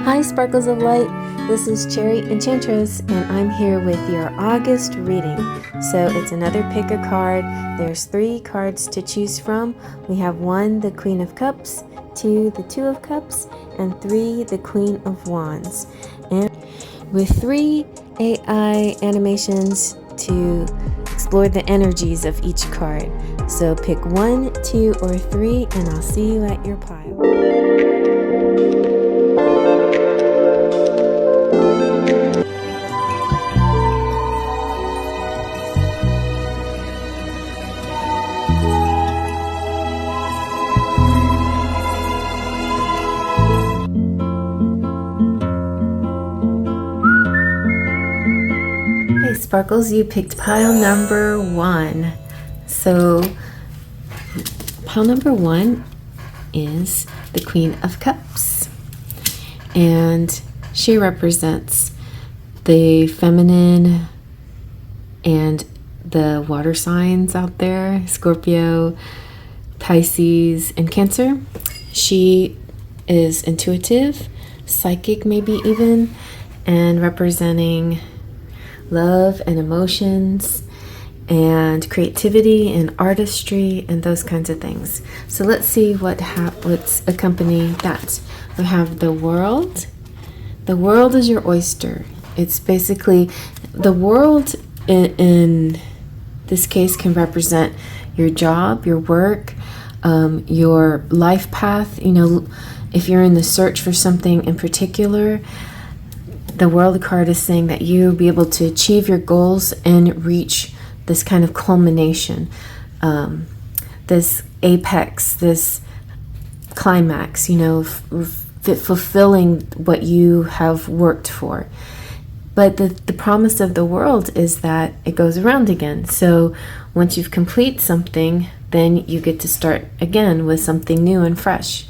Hi Sparkles of Light, this is CherryEnchantress and I'm here with your August reading. So it's another pick a card. There's 3 cards to choose from. We have 1, the Queen of Cups, 2, the Two of Cups, and 3, the Queen of Wands. And with 3 AI animations to explore the energies of each card. So pick 1, 2, or 3 and I'll see you at your pile. Okay, Sparkles, you picked pile number 1. So pile number 1 is the Queen of Cups, and she represents the feminine and the water signs out there, Scorpio, Pisces, and Cancer. She is intuitive, psychic maybe even, and representing love and emotions and creativity and artistry and those kinds of things. So let's see what's accompanying that. We have the world. The world is your oyster. It's basically the world in this case can represent your job, your work, your life path. You know, if you're in the search for something in particular, the world card is saying that you'll be able to achieve your goals and reach this kind of culmination, this apex, this climax, you know, fulfilling what you have worked for. But the promise of the world is that it goes around again. So once you've completed something, then you get to start again with something new and fresh.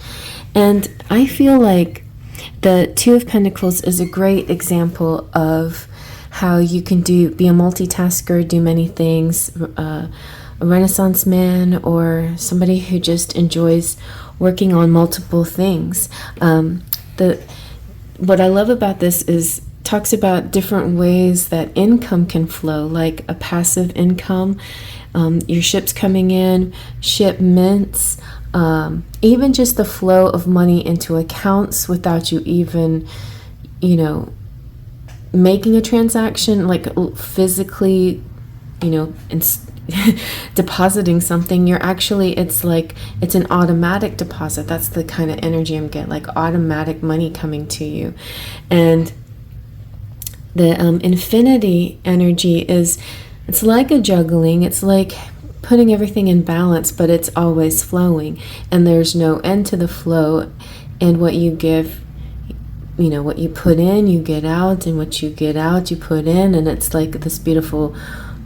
And I feel like the Two of Pentacles is a great example of how you can be a multitasker, do many things, a Renaissance man, or somebody who just enjoys working on multiple things. What I love about this is talks about different ways that income can flow, like a passive income, your ships coming in, shipments, even just the flow of money into accounts without you even, you know, making a transaction, like physically, you know, depositing something. You're actually, it's an automatic deposit. That's the kind of energy I'm getting, like automatic money coming to you. And the infinity energy it's like a juggling. It's like putting everything in balance, but it's always flowing, and there's no end to the flow. And what you give, you know, what you put in, you get out, and what you get out, you put in, and it's like this beautiful,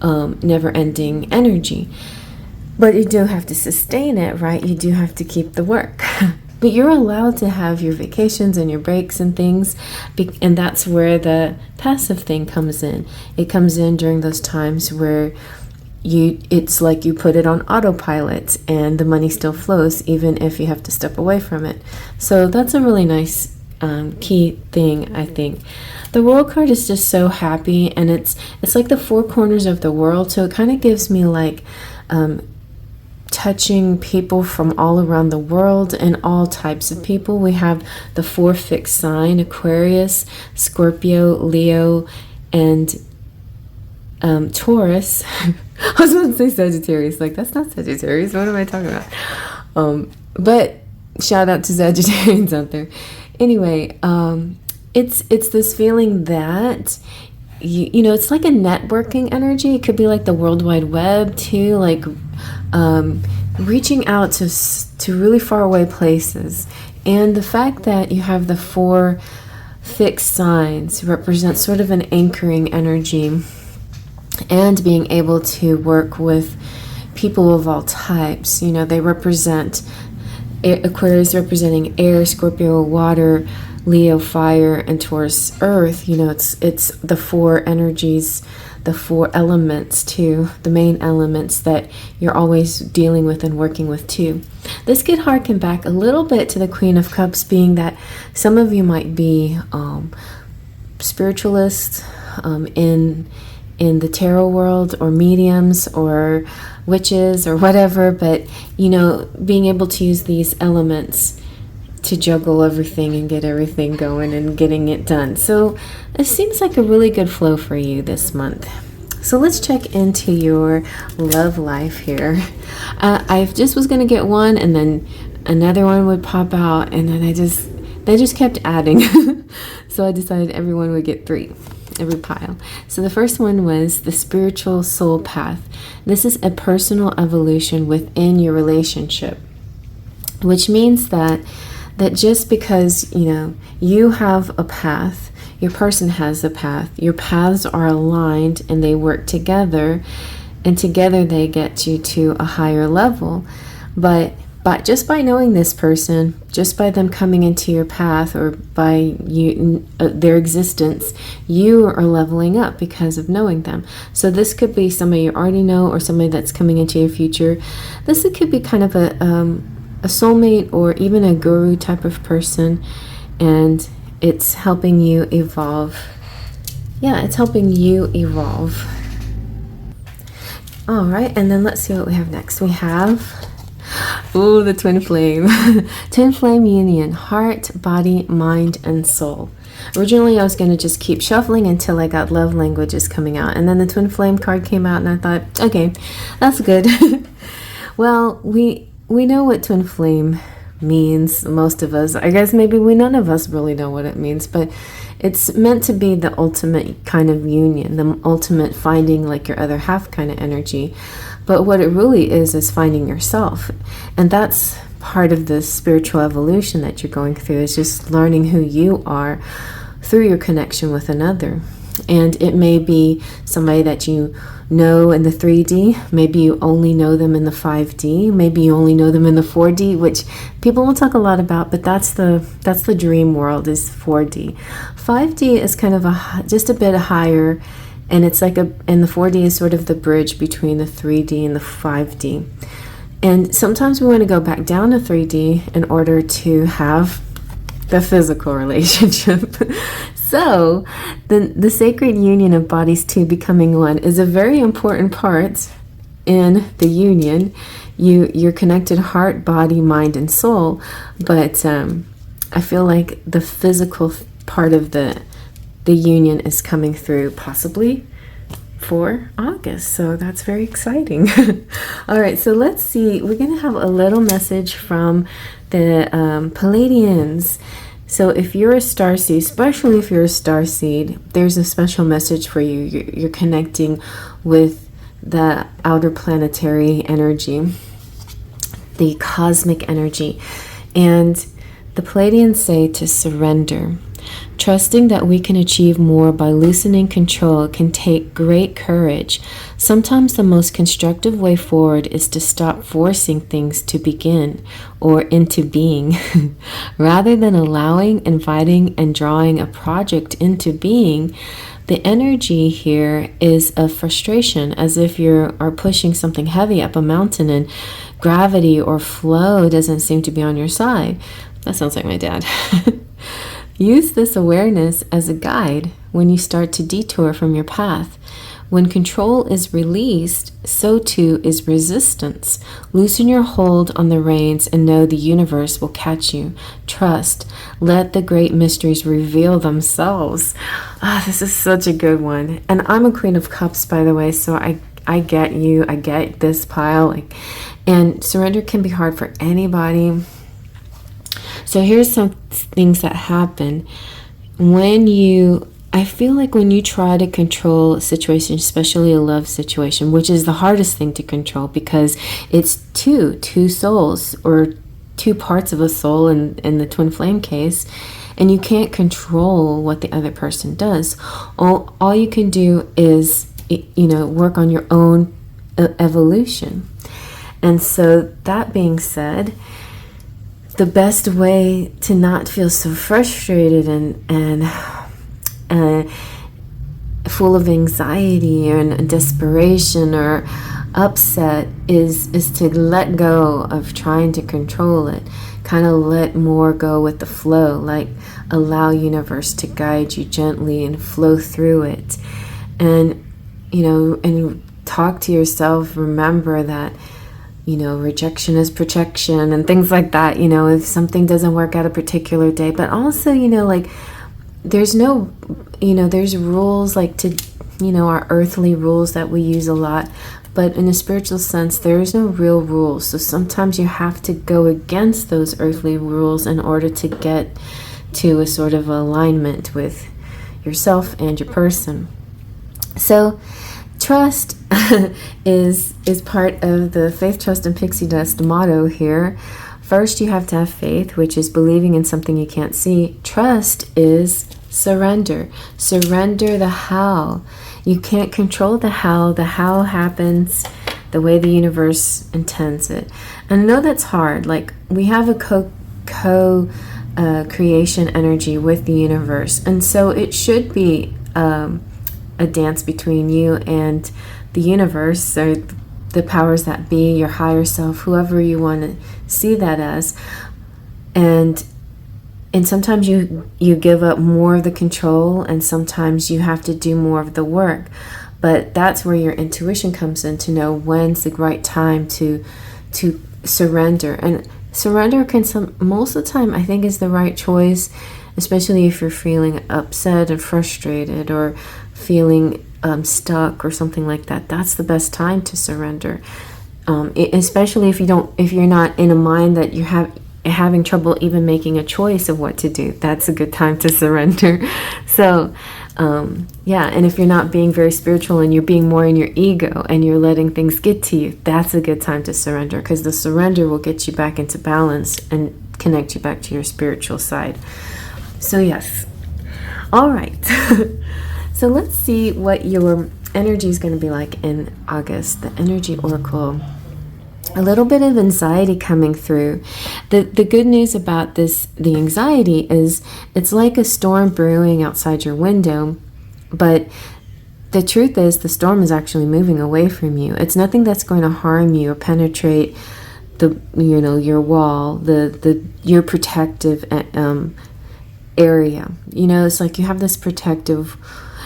never-ending energy. But you do have to sustain it, right? You do have to keep the work. But you're allowed to have your vacations and your breaks and things, and that's where the passive thing comes in. It comes in during those times where it's like you put it on autopilot and the money still flows even if you have to step away from it. So that's a really nice key thing, I think. The world card is just so happy, and it's like the 4 corners of the world. So it kind of gives me like touching people from all around the world and all types of people. We have the 4 fixed sign: Aquarius, Scorpio, Leo, and Taurus. I was going to say Sagittarius, like that's not Sagittarius, what am I talking about? But shout out to Sagittarians out there. Anyway, it's this feeling that you know, it's like a networking energy. It could be like the World Wide Web too, like reaching out to really far away places. And the fact that you have the 4 fixed signs represents sort of an anchoring energy, and being able to work with people of all types. You know, they represent Aquarius representing air, Scorpio water, Leo fire and Taurus earth, you know, it's the four energies, the four elements too, the main elements that you're always dealing with and working with too. This could harken back a little bit to the Queen of Cups, being that some of you might be spiritualists in the tarot world, or mediums, or witches, or whatever, but you know, being able to use these elements to juggle everything and get everything going and getting it done. So it seems like a really good flow for you this month. So let's check into your love life here. I just was going to get one, and then another one would pop out, and then they just kept adding. So I decided everyone would get 3. Every pile. So the first one was the spiritual soul path. This is a personal evolution within your relationship, which means that just because, you know, you have a path, your person has a path, your paths are aligned and they work together, and together they get you to a higher level. But just by knowing this person, just by them coming into your path, or by their existence, you are leveling up because of knowing them. So this could be somebody you already know, or somebody that's coming into your future. This could be kind of a soulmate, or even a guru type of person, and it's helping you evolve. Yeah, it's helping you evolve. All right, and then let's see what we have next. We have, ooh, the twin flame. Twin flame union, heart, body, mind, and soul. Originally, I was going to just keep shuffling until I got love languages coming out, and then the twin flame card came out, and I thought, okay, that's good. Well, we know what twin flame means, most of us. I guess maybe none of us really know what it means, but it's meant to be the ultimate kind of union, the ultimate finding like your other half kind of energy. But what it really is finding yourself. And that's part of the spiritual evolution that you're going through, is just learning who you are through your connection with another. And it may be somebody that you know in the 3D. Maybe you only know them in the 5D. Maybe you only know them in the 4D, which people will talk a lot about, but that's the dream world, is 4D. 5D is kind of just a bit higher, and it's like and the 4D is sort of the bridge between the 3D and the 5D. And sometimes we want to go back down to 3D in order to have the physical relationship. So the sacred union of bodies two becoming one is a very important part in the union. You're connected heart, body, mind, and soul, but I feel like the physical part of the union is coming through possibly for August, so that's very exciting. All right, so let's see. We're going to have a little message from the Pleiadians. So if you're a starseed, especially if you're a starseed, there's a special message for you. You're connecting with the outer planetary energy, the cosmic energy. And the Pleiadians say to surrender. Trusting that we can achieve more by loosening control can take great courage. Sometimes the most constructive way forward is to stop forcing things to begin or into being. Rather than allowing, inviting, and drawing a project into being, the energy here is of frustration, as if you are pushing something heavy up a mountain and gravity or flow doesn't seem to be on your side. That sounds like my dad. Use this awareness as a guide when you start to detour from your path. When control is released, so too is resistance. Loosen your hold on the reins and know the universe will catch you. Trust. Let the great mysteries reveal themselves. This is such a good one. And I'm a Queen of Cups, by the way, so I get you. I get this pile. And surrender can be hard for anybody. So here's some things that happen I feel like when you try to control a situation, especially a love situation, which is the hardest thing to control because it's two souls, or two parts of a soul in the twin flame case, and you can't control what the other person does. All you can do is, work on your own evolution. And so that being said, the best way to not feel so frustrated and full of anxiety and desperation or upset is to let go of trying to control it. Kind of let more go with the flow, like allow universe to guide you gently and flow through it. And, and talk to yourself, remember that, rejection is protection and things like that, if something doesn't work out a particular day. But also, like, there's no, there's rules like to, our earthly rules that we use a lot. But in a spiritual sense, there is no real rules. So sometimes you have to go against those earthly rules in order to get to a sort of alignment with yourself and your person. So trust is part of the Faith, Trust, and Pixie Dust motto here. First, you have to have faith, which is believing in something you can't see. Trust is surrender. Surrender the how. You can't control the how. The how happens the way the universe intends it. And I know that's hard. Like, we have a co-creation energy with the universe. And so it should be a dance between you and the universe, or the powers that be, your higher self, whoever you want to see that as. And sometimes you give up more of the control, and sometimes you have to do more of the work. But that's where your intuition comes in, to know when's the right time to surrender. And surrender most of the time, I think, is the right choice, especially if you're feeling upset and frustrated, or feeling stuck or something like that. That's the best time to surrender. Especially if you're not in a mind that you're having trouble even making a choice of what to do. That's a good time to surrender. So and if you're not being very spiritual and you're being more in your ego and you're letting things get to you, that's a good time to surrender, because the surrender will get you back into balance and connect you back to your spiritual side. So yes. All right. So let's see what your energy is going to be like in August. The Energy Oracle. A little bit of anxiety coming through. The good news about the anxiety is it's like a storm brewing outside your window, but the truth is the storm is actually moving away from you. It's nothing that's going to harm you or penetrate your wall, your protective area. It's like you have this protective.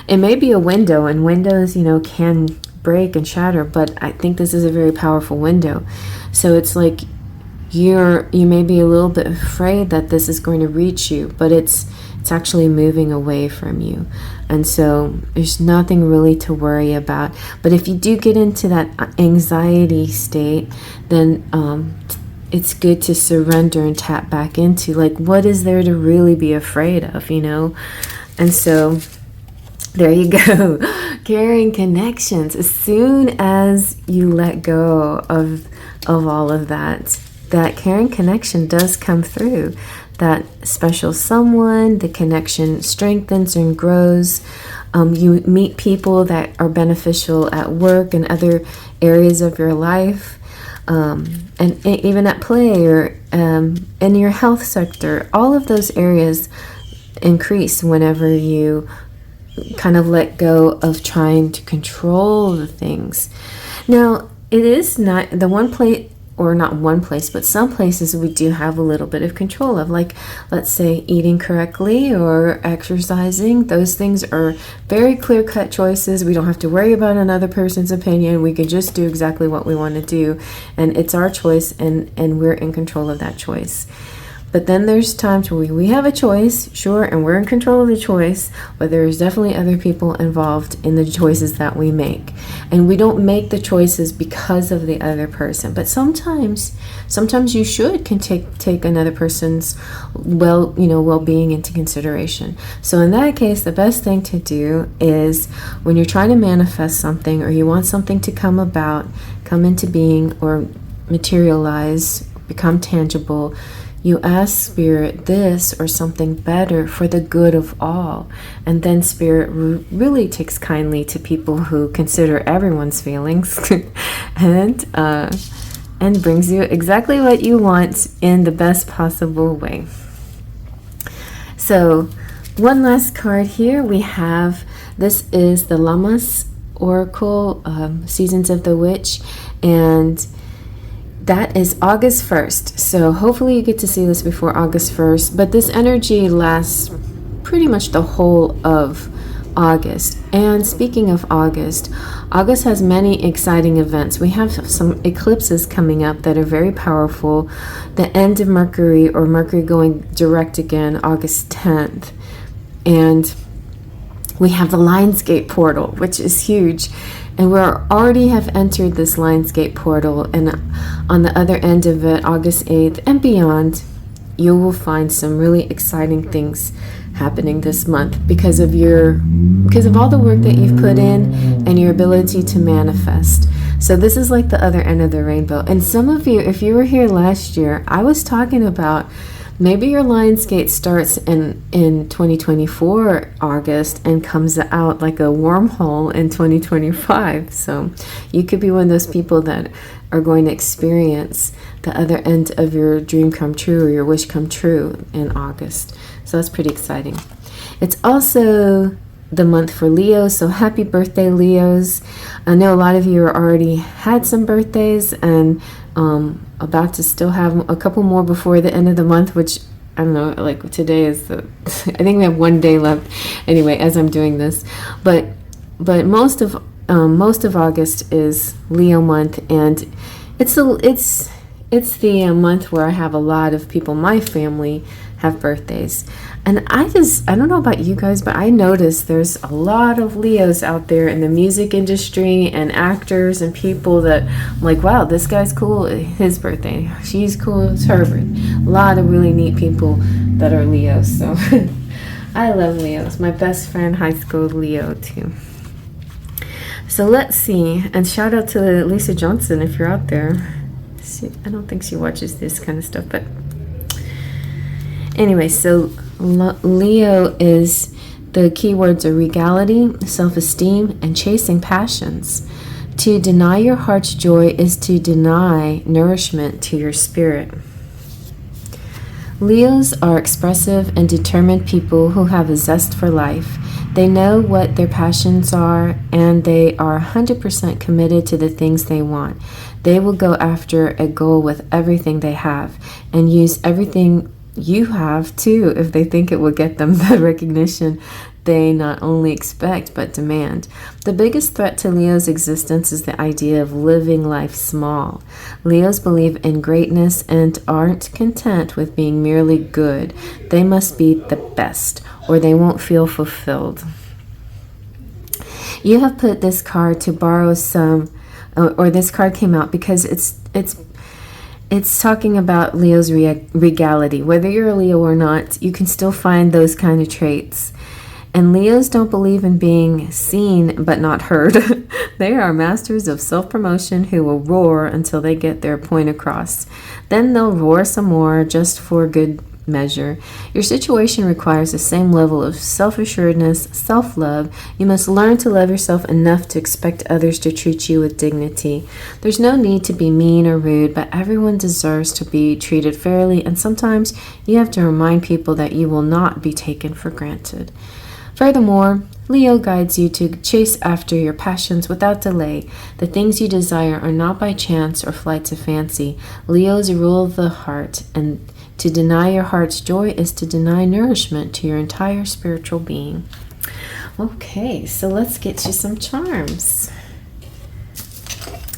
It may be a window, and windows, can break and shatter, but I think this is a very powerful window. So it's like you may be a little bit afraid that this is going to reach you, but it's actually moving away from you. And so there's nothing really to worry about. But if you do get into that anxiety state, then it's good to surrender and tap back into, like, what is there to really be afraid of, And so there you go. Carrying connections. As soon as you let go of all of that caring connection does come through. That special someone, the connection strengthens and grows. You meet people that are beneficial at work and other areas of your life, and even at play, or in your health sector. All of those areas increase whenever you kind of let go of trying to control the things. Now, it is not the one place, or not one place, but some places we do have a little bit of control of, like, let's say, eating correctly or exercising. Those things are very clear-cut choices. We don't have to worry about another person's opinion. We can just do exactly what we want to do, and it's our choice, and we're in control of that choice. But then there's times where we have a choice, sure, and we're in control of the choice, but there's definitely other people involved in the choices that we make. And we don't make the choices because of the other person. But sometimes you can take another person's well-being into consideration. So in that case, the best thing to do is, when you're trying to manifest something, or you want something to come into being, or materialize, become tangible, you ask Spirit this or something better for the good of all. And then Spirit really takes kindly to people who consider everyone's feelings and and brings you exactly what you want in the best possible way. So one last card here we have, this is the Lammas Oracle, Seasons of the Witch, and that is August 1st. So hopefully you get to see this before August 1st, but this energy lasts pretty much the whole of August. And speaking of August, August has many exciting events. We have some eclipses coming up that are very powerful. The end of Mercury, or Mercury going direct again, August 10th. And we have the Lionsgate portal, which is huge. And we already have entered this Lionsgate portal. And on the other end of it, August 8th and beyond, you will find some really exciting things happening this month because of all the work that you've put in and your ability to manifest. So this is like the other end of the rainbow. And some of you, if you were here last year, I was talking about maybe your Lionsgate starts in 2024 August and comes out like a wormhole in 2025. So you could be one of those people that are going to experience the other end of your dream come true, or your wish come true, in August. So that's pretty exciting. It's also the month for Leo, so happy birthday, Leos. I know a lot of you already had some birthdays, and about to still have a couple more before the end of the month, which I don't know, like today is the I think we have one day left anyway as I'm doing this, but most of August is Leo month, and it's the month where I have a lot of people, my family, have birthdays. And I don't know about you guys, but I noticed there's a lot of Leos out there in the music industry, and actors and people that I'm like, wow, this guy's cool, his birthday. She's cool, it's her birthday. A lot of really neat people that are Leos. So I love Leos. My best friend, high school Leo too. So let's see. And shout out to Lisa Johnson if you're out there. I don't think she watches this kind of stuff, but anyway, so Leo is, the keywords are regality, self-esteem, and chasing passions. To deny your heart's joy is to deny nourishment to your spirit. Leos are expressive and determined people who have a zest for life. They know what their passions are, and they are 100% committed to the things they want. They will go after a goal with everything they have, and use everything you have too if they think it will get them the recognition they not only expect but demand. The biggest threat to Leo's existence is the idea of living life small. Leos believe in greatness and aren't content with being merely good. They must be the best, or they won't feel fulfilled. You have put this card to borrow some, or this card came out because it's talking about Leo's regality. Whether you're a Leo or not, you can still find those kind of traits. And Leos don't believe in being seen but not heard. They are masters of self-promotion who will roar until they get their point across. Then they'll roar some more just for good measure. Your situation requires the same level of self-assuredness, self-love. You must learn to love yourself enough to expect others to treat you with dignity. There's no need to be mean or rude, but everyone deserves to be treated fairly, and sometimes you have to remind people that you will not be taken for granted. Furthermore, Leo guides you to chase after your passions without delay. The things you desire are not by chance or flights of fancy. Leos rule the heart, and to deny your heart's joy is to deny nourishment to your entire spiritual being. Okay, so let's get to some charms.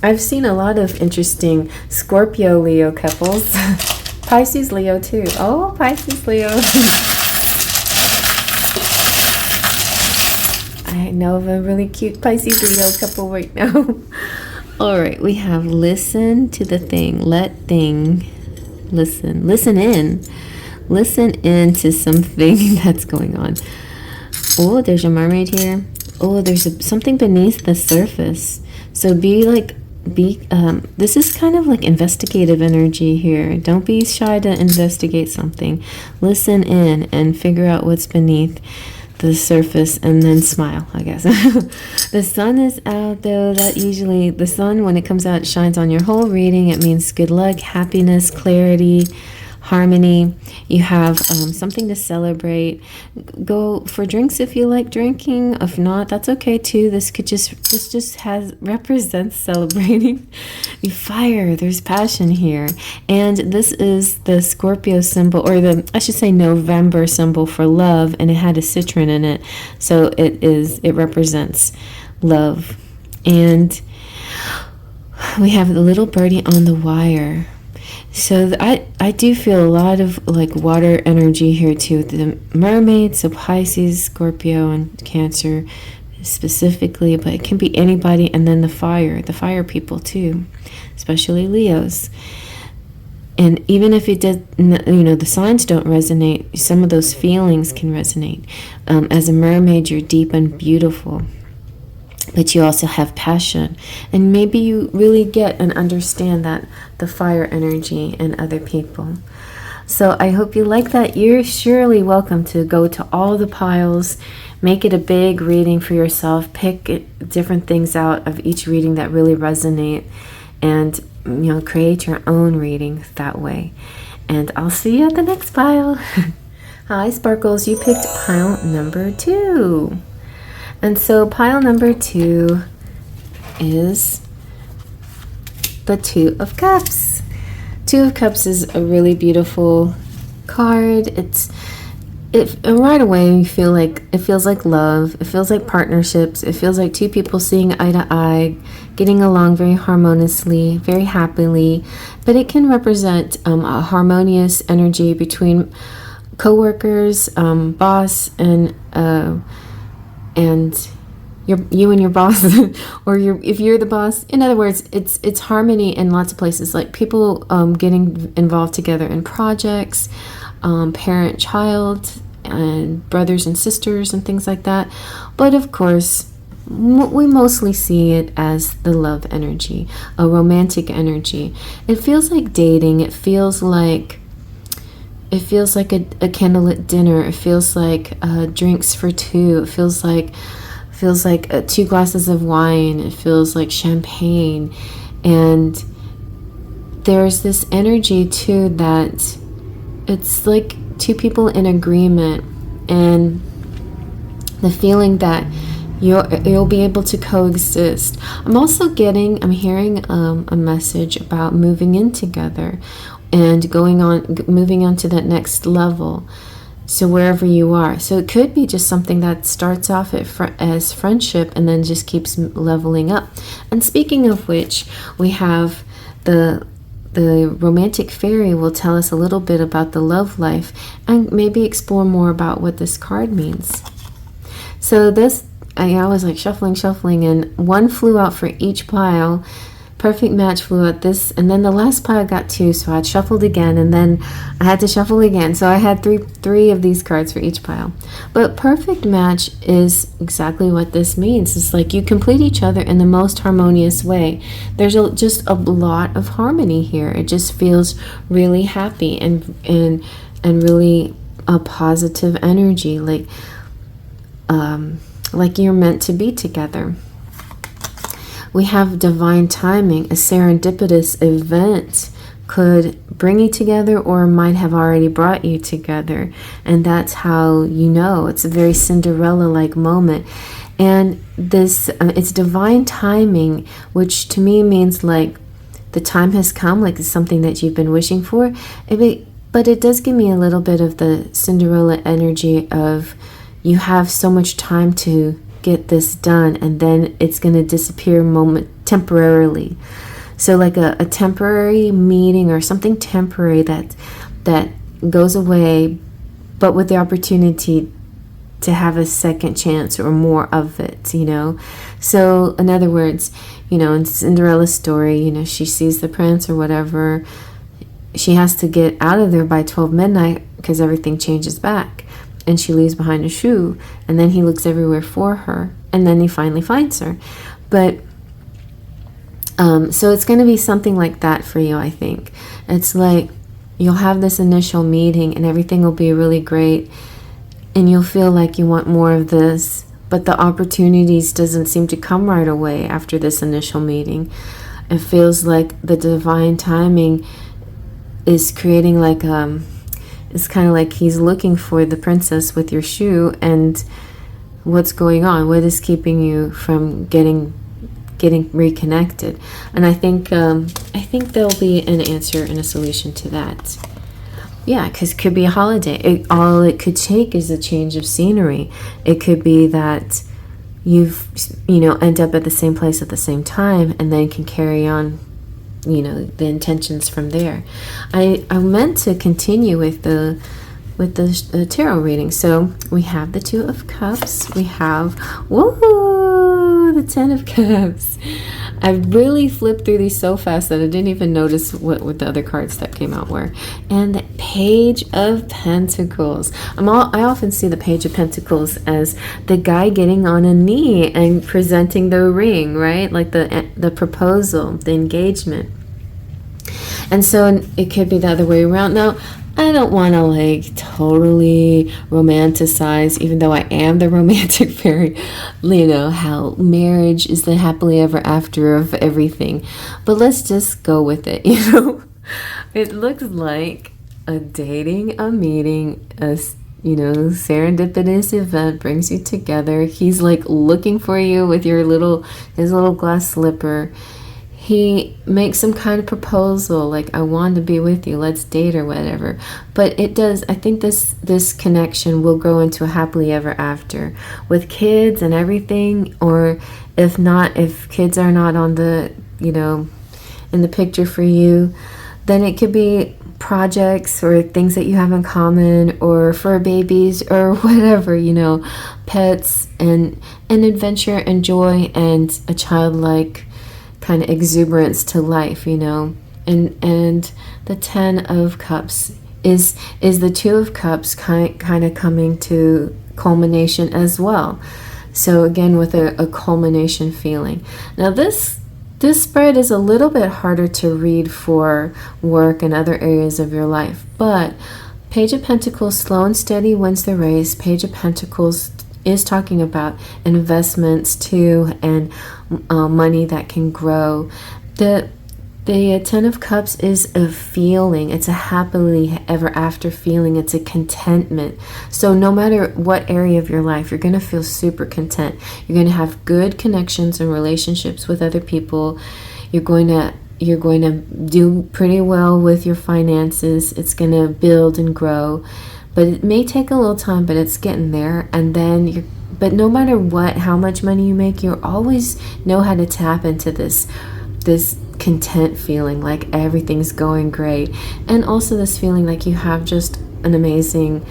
I've seen a lot of interesting Scorpio Leo couples. Pisces Leo too. Oh, Pisces Leo. I know of a really cute Pisces Leo couple right now. All right, we have listen to the thing, let thing. Listen in to something that's going on. Oh, there's a mermaid here. Oh, there's something beneath the surface. So this is kind of like investigative energy here. Don't be shy to investigate something. Listen in and figure out what's beneath the surface and then smile, I guess. The sun is out, though. That usually, the sun, when it comes out, shines on your whole reading. It means good luck, happiness, clarity, harmony. You have something to celebrate. Go for drinks if you like drinking. If not, that's okay too. This just represents celebrating. You fire. There's passion here, and this is the Scorpio symbol, or I should say November symbol for love, and it had a citron in it, so it represents love. And we have the little birdie on the wire. So I do feel a lot of like water energy here too, with the mermaids, so Pisces, Scorpio, and Cancer specifically, but it can be anybody. And then the fire people too, especially Leos. And even if it does, the signs don't resonate, some of those feelings can resonate. As a mermaid, you're deep and beautiful, but you also have passion, and maybe you really get and understand that the fire energy in other people. So I hope you like that. You're surely welcome to go to all the piles, make it a big reading for yourself, pick different things out of each reading that really resonate, and create your own reading that way. And I'll see you at the next pile. Hi Sparkles, you picked pile number 2. And so pile number 2 is the Two of Cups. Two of Cups is a really beautiful card. Right away you feel like it feels like love. It feels like partnerships. It feels like two people seeing eye to eye, getting along very harmoniously, very happily. But it can represent a harmonious energy between co-workers, boss, and you and your boss, or if you're the boss. In other words, it's harmony in lots of places, like people getting involved together in projects, parent-child, and brothers and sisters and things like that. But of course, we mostly see it as the love energy, a romantic energy. It feels like dating. It feels like a candlelit dinner. It feels like drinks for two. It feels like 2 glasses of wine. It feels like champagne. And there's this energy too that it's like two people in agreement, and the feeling that you'll be able to coexist. I'm hearing a message about moving in together and moving on to that next level. So wherever you are. So it could be just something that starts off as friendship and then just keeps leveling up. And speaking of which, we have the romantic fairy will tell us a little bit about the love life and maybe explore more about what this card means. So I was like shuffling, and one flew out for each pile. Perfect match flew out this, and then the last pile got 2, so I shuffled again, and then I had to shuffle again. So I had three of these cards for each pile. But perfect match is exactly what this means. It's like you complete each other in the most harmonious way. There's just a lot of harmony here. It just feels really happy and really a positive energy, like you're meant to be together. We have divine timing. A serendipitous event could bring you together or might have already brought you together. And that's how it's a very Cinderella-like moment. And this, it's divine timing, which to me means like the time has come, like it's something that you've been wishing for. But it does give me a little bit of the Cinderella energy of you have so much time to get this done, and then it's going to disappear temporarily. So like a temporary meeting or something temporary that goes away, but with the opportunity to have a second chance or more of it, So in other words, in Cinderella's story, she sees the prince or whatever. She has to get out of there by 12 midnight because everything changes back. And she leaves behind a shoe, and then he looks everywhere for her, and then he finally finds her. But so it's going to be something like that for you, I think. It's like you'll have this initial meeting and everything will be really great, and you'll feel like you want more of this, but the opportunities doesn't seem to come right away after this initial meeting. It feels like the divine timing is creating like it's kind of like he's looking for the princess with your shoe, and what's going on, what is keeping you from getting reconnected. And I think there'll be an answer and a solution to that. Yeah, because it could be a holiday. All it could take is a change of scenery. It could be that end up at the same place at the same time, and then can carry on, the intentions from there. I meant to continue with the tarot reading. So we have the Two of Cups. We have, whoa, the Ten of Cups. I really flipped through these so fast that I didn't even notice what the other cards that came out were. And the Page of Pentacles. I often see the Page of Pentacles as the guy getting on a knee and presenting the ring, right? Like the proposal, the engagement. And so it could be the other way around. Now, I don't want to totally romanticize, even though I am the romantic fairy, how marriage is the happily ever after of everything. But let's just go with it, It looks like a dating, a meeting, a serendipitous event brings you together. He's looking for you with his little glass slipper. He makes some kind of proposal, like, I want to be with you, let's date or whatever. But I think this connection will grow into a happily ever after with kids and everything. Or if not, if kids are not on the, in the picture for you, then it could be projects or things that you have in common, or fur babies or whatever, pets and adventure and joy and a childlike kind of exuberance to life, and the Ten of Cups is the Two of Cups kind of coming to culmination as well. So again, with a culmination feeling. Now this spread is a little bit harder to read for work and other areas of your life, but Page of Pentacles, slow and steady wins the race. Page of Pentacles is talking about investments too, and money that can grow. The Ten of Cups is a feeling. It's a happily ever after feeling. It's a contentment. So no matter what area of your life, you're going to feel super content. You're going to have good connections and relationships with other people. You're going to do pretty well with your finances. It's going to build and grow. But it may take a little time, but it's getting there. And then but no matter how much money you make, you always know how to tap into this content feeling, like everything's going great. And also this feeling like you have just an amazing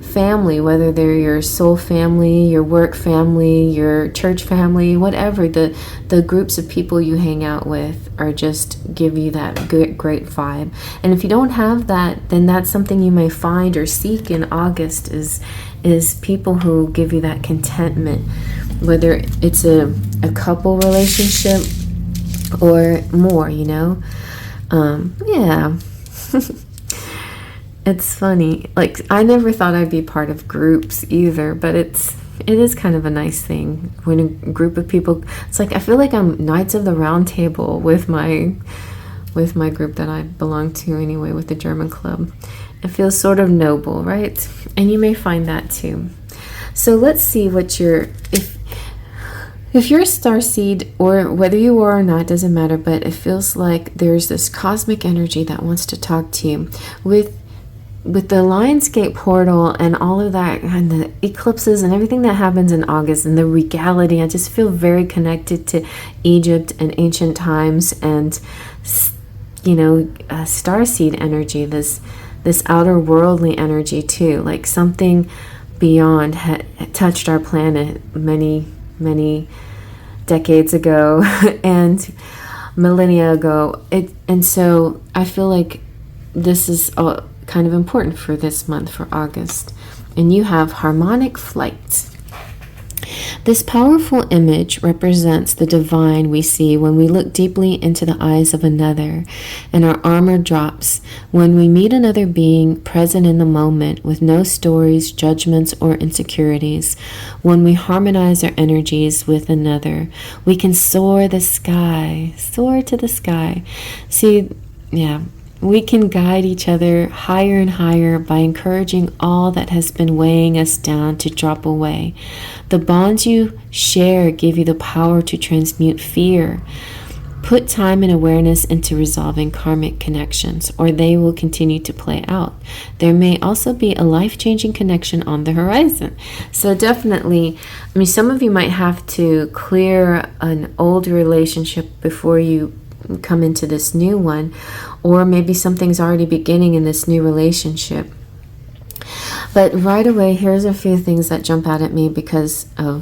family, whether they're your soul family, your work family, your church family, whatever. The groups of people you hang out with are just give you that good, great vibe. And if you don't have that, then that's something you may find or seek in August is people who give you that contentment, whether it's a couple relationship or more, yeah. It's funny. I never thought I'd be part of groups either, but it is kind of a nice thing when a group of people. It's like I feel like I'm Knights of the Round Table with my group that I belong to anyway, with the German club. It feels sort of noble, right? And you may find that too. So let's see what if you're a starseed, or whether you are or not, doesn't matter, but it feels like there's this cosmic energy that wants to talk to you. With the Lionsgate portal and all of that, and the eclipses and everything that happens in August, and the regality, I just feel very connected to Egypt and ancient times, and starseed energy, this outer worldly energy too, like something beyond had touched our planet many decades ago and millennia ago. And so I feel like this is kind of important for this month, for August. And you have harmonic flight. This powerful image represents the divine we see when we look deeply into the eyes of another, and our armor drops when we meet another being present in the moment with no stories, judgments, or insecurities. When we harmonize our energies with another, we can soar to the sky. See, yeah. We can guide each other higher and higher by encouraging all that has been weighing us down to drop away. The bonds you share give you the power to transmute fear. Put time and awareness into resolving karmic connections, or they will continue to play out. There may also be a life-changing connection on the horizon. So definitely, some of you might have to clear an old relationship before you come into this new one, or maybe something's already beginning in this new relationship. But right away, here's a few things that jump out at me because I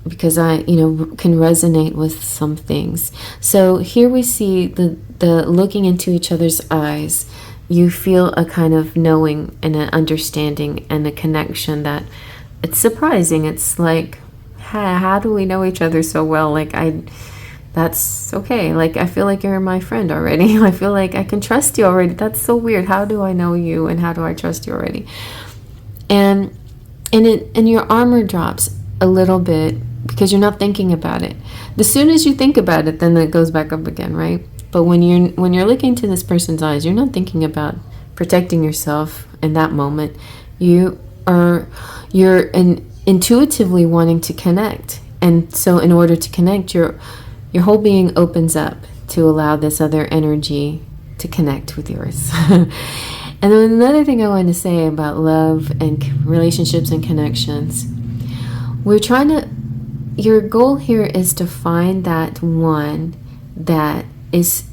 can resonate with some things. So here we see the looking into each other's eyes. You feel a kind of knowing and an understanding and a connection that it's surprising. It's like, how do we know each other so well? That's okay. I feel like you're my friend already. I feel like I can trust you already. That's so weird. How do I know you and how do I trust you already? And your armor drops a little bit because you're not thinking about it. As soon as you think about it, then it goes back up again, right? But when you're looking into this person's eyes, you're not thinking about protecting yourself in that moment. You're intuitively wanting to connect. And so in order to connect, your whole being opens up to allow this other energy to connect with yours. And then another thing I wanted to say about love and relationships and connections, your goal here is to find that one that is,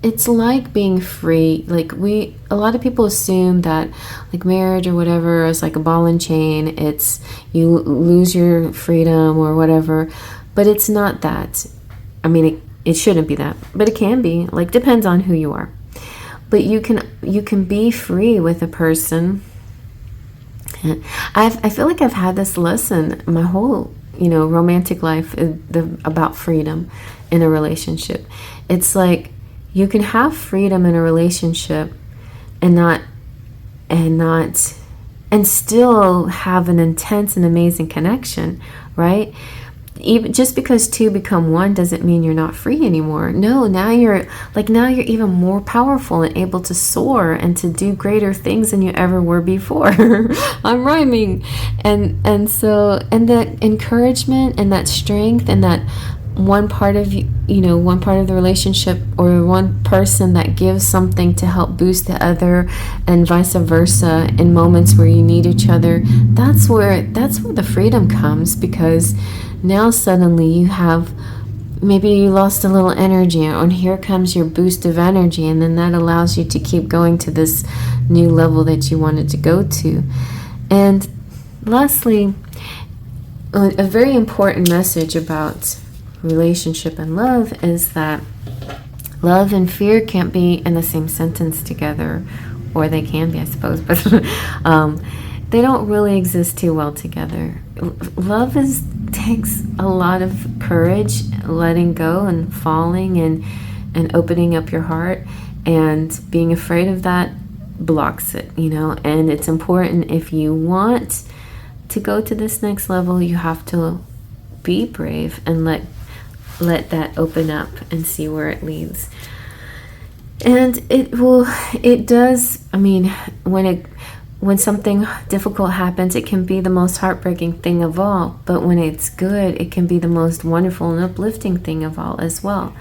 it's like being free. A lot of people assume that marriage or whatever is like a ball and chain. It's, you lose your freedom or whatever, but it's not that. It shouldn't be that, but it can be. Depends on who you are. But you can be free with a person. I feel like I've had this lesson my whole romantic life about freedom in a relationship. It's like you can have freedom in a relationship and still have an intense and amazing connection, right? Even just because two become one doesn't mean you're not free anymore. No, now you're even more powerful and able to soar and to do greater things than you ever were before. I'm rhyming. And that encouragement and that strength and that one part of one part of the relationship or one person that gives something to help boost the other and vice versa in moments where you need each other, that's where the freedom comes, because now suddenly you have, maybe you lost a little energy and here comes your boost of energy, and then that allows you to keep going to this new level that you wanted to go to. And lastly, a very important message about relationship and love is that love and fear can't be in the same sentence together, or they can be, I suppose, but they don't really exist too well together. Love takes a lot of courage, letting go and falling and opening up your heart, and being afraid of that blocks it, and it's important. If you want to go to this next level, you have to be brave and let that open up and see where it leads. And it does, when something difficult happens, it can be the most heartbreaking thing of all, but when it's good, it can be the most wonderful and uplifting thing of all as well.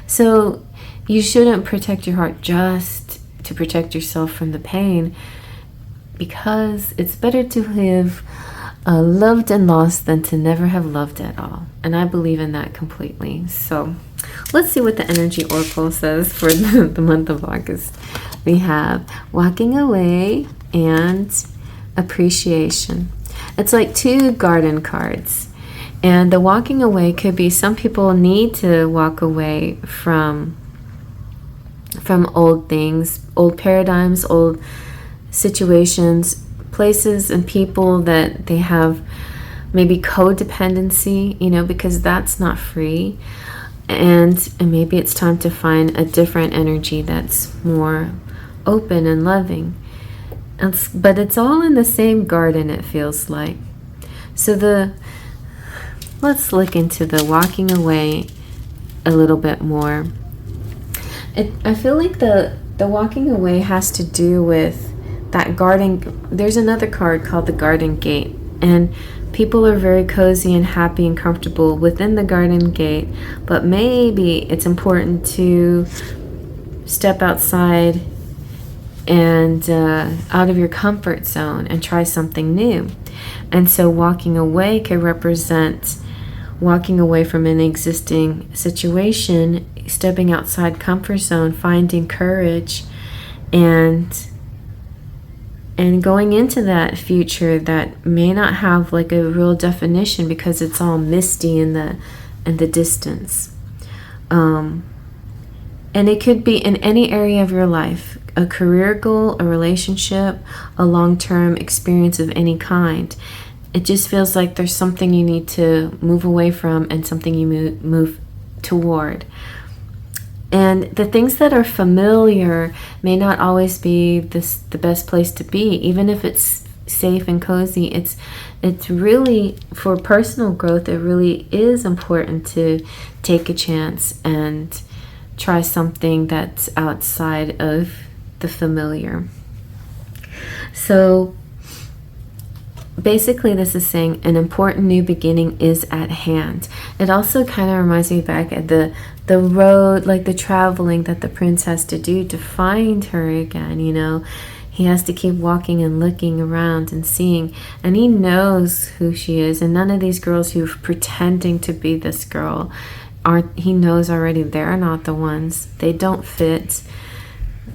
So you shouldn't protect your heart just to protect yourself from the pain, because it's better to live loved and lost than to never have loved at all. And I believe in that completely. So let's see what the energy oracle says for the month of August. We have walking away and appreciation. It's like two garden cards. And the walking away could be, some people need to walk away from old things, old paradigms, old situations, places and people that they have maybe codependency, you know, because that's not free. And maybe it's time to find a different energy that's more open and loving. But it's all in the same garden, it feels like. So let's look into the walking away a little bit more. I feel like the walking away has to do with that garden. There's another card called the Garden Gate, and people are very cozy and happy and comfortable within the Garden Gate, but maybe it's important to step outside and out of your comfort zone and try something new. And so walking away could represent walking away from an existing situation, stepping outside comfort zone, finding courage, and going into that future that may not have like a real definition because it's all misty in the distance. And it could be in any area of your life, a career goal, a relationship, a long-term experience of any kind. It just feels like there's something you need to move away from and something you move toward. And the things that are familiar may not always be the best place to be, even if it's safe and cozy. It's really, for personal growth, it really is important to take a chance and try something that's outside of the familiar. So basically, this is saying an important new beginning is at hand. It also kind of reminds me back at the road, like the traveling that the prince has to do to find her again, you know. He has to keep walking and looking around and seeing, and he knows who she is, and none of these girls who are pretending to be this girl he knows already they're not the ones. They don't fit.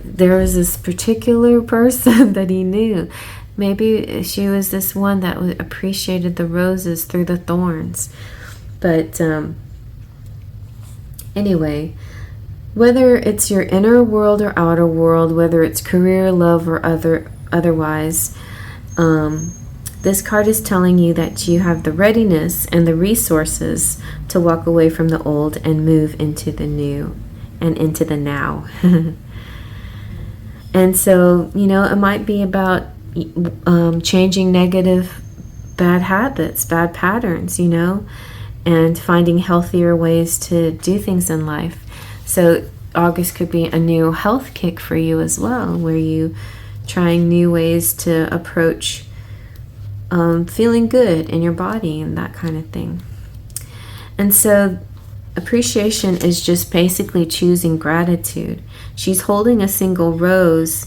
There was this particular person that he knew. Maybe she was this one that appreciated the roses through the thorns. But anyway, whether it's your inner world or outer world, whether it's career, love, or otherwise, this card is telling you that you have the readiness and the resources to walk away from the old and move into the new and into the now. And so, you know, it might be about changing negative, bad habits, bad patterns, you know, and finding healthier ways to do things in life. So August could be a new health kick for you as well, where you trying new ways to approach feeling good in your body and that kind of thing. And so appreciation is just basically choosing gratitude. She's holding a single rose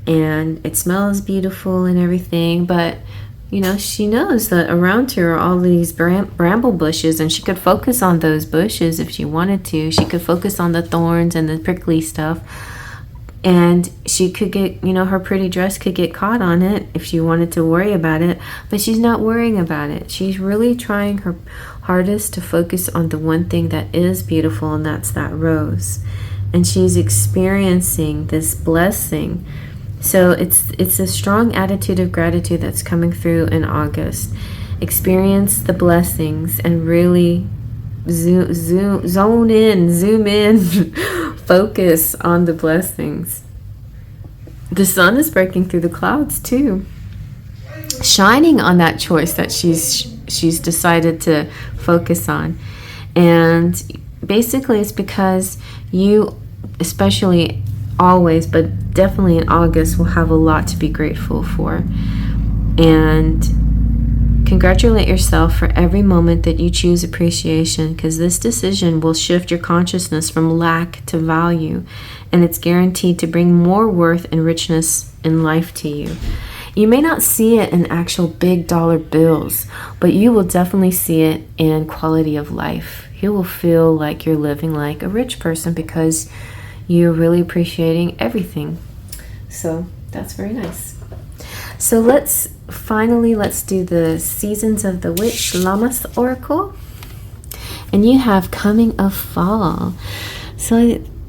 and it smells beautiful and everything, but you know, she knows that around her are all these bramble bushes, and she could focus on those bushes if she wanted to. She could focus on the thorns and the prickly stuff, and she could get, you know, her pretty dress could get caught on it if she wanted to worry about it, but she's not worrying about it. She's really trying her hardest to focus on the one thing that is beautiful, and that's that rose. And she's experiencing this blessing. So it's a strong attitude of gratitude that's coming through in August. Experience the blessings and really zoom in, focus on the blessings. The sun is breaking through the clouds too, shining on that choice that she's decided to focus on. And basically it's because you, especially always, but definitely in August, will have a lot to be grateful for. And congratulate yourself for every moment that you choose appreciation, because this decision will shift your consciousness from lack to value, and it's guaranteed to bring more worth and richness in life to you. You may not see it in actual big dollar bills, but you will definitely see it in quality of life. You will feel like you're living like a rich person because you're really appreciating everything. So that's very nice. So let's do the Seasons of the Witch Lammas Oracle. And you have Coming of Fall. So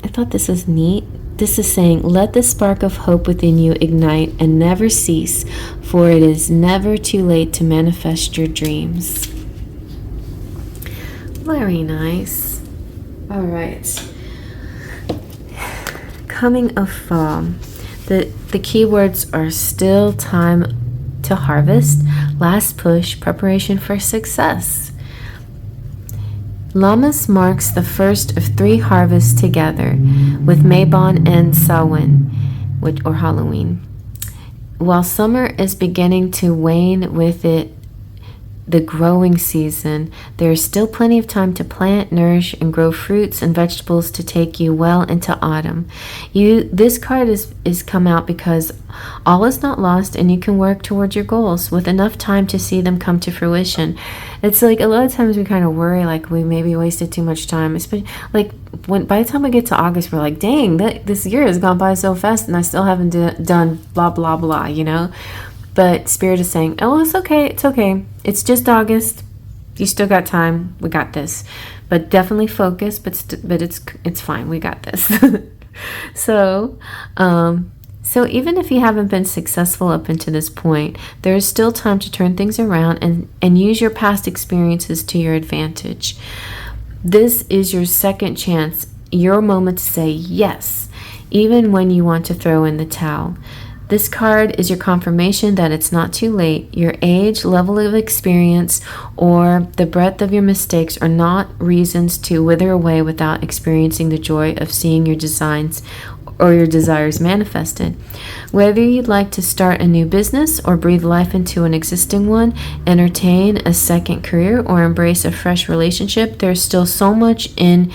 I thought this was neat. this is saying, let the spark of hope within you ignite and never cease, for it is never too late to manifest your dreams. Very nice. All right. Coming of fall. The keywords are still time to harvest, last push, preparation for success. Lammas marks the first of 3 harvests together with Mabon and Samhain, or Halloween. While summer is beginning to wane with it, the growing season, there is still plenty of time to plant, nourish, and grow fruits and vegetables to take you well into autumn. This card is come out because all is not lost, and you can work towards your goals with enough time to see them come to fruition. It's like a lot of times we kind of worry like we maybe wasted too much time. Especially like by the time we get to August, we're like, dang, this year has gone by so fast, and I still haven't done blah blah blah, you know. But Spirit is saying, oh, it's okay. It's okay. It's just August. You still got time. We got this. But definitely focus. But it's fine. We got this. So even if you haven't been successful up until this point, there is still time to turn things around and use your past experiences to your advantage. This is your second chance, your moment to say yes, even when you want to throw in the towel. This card is your confirmation that it's not too late. Your age, level of experience, or the breadth of your mistakes are not reasons to wither away without experiencing the joy of seeing your designs or your desires manifested. Whether you'd like to start a new business or breathe life into an existing one, entertain a second career, or embrace a fresh relationship, there's still so much in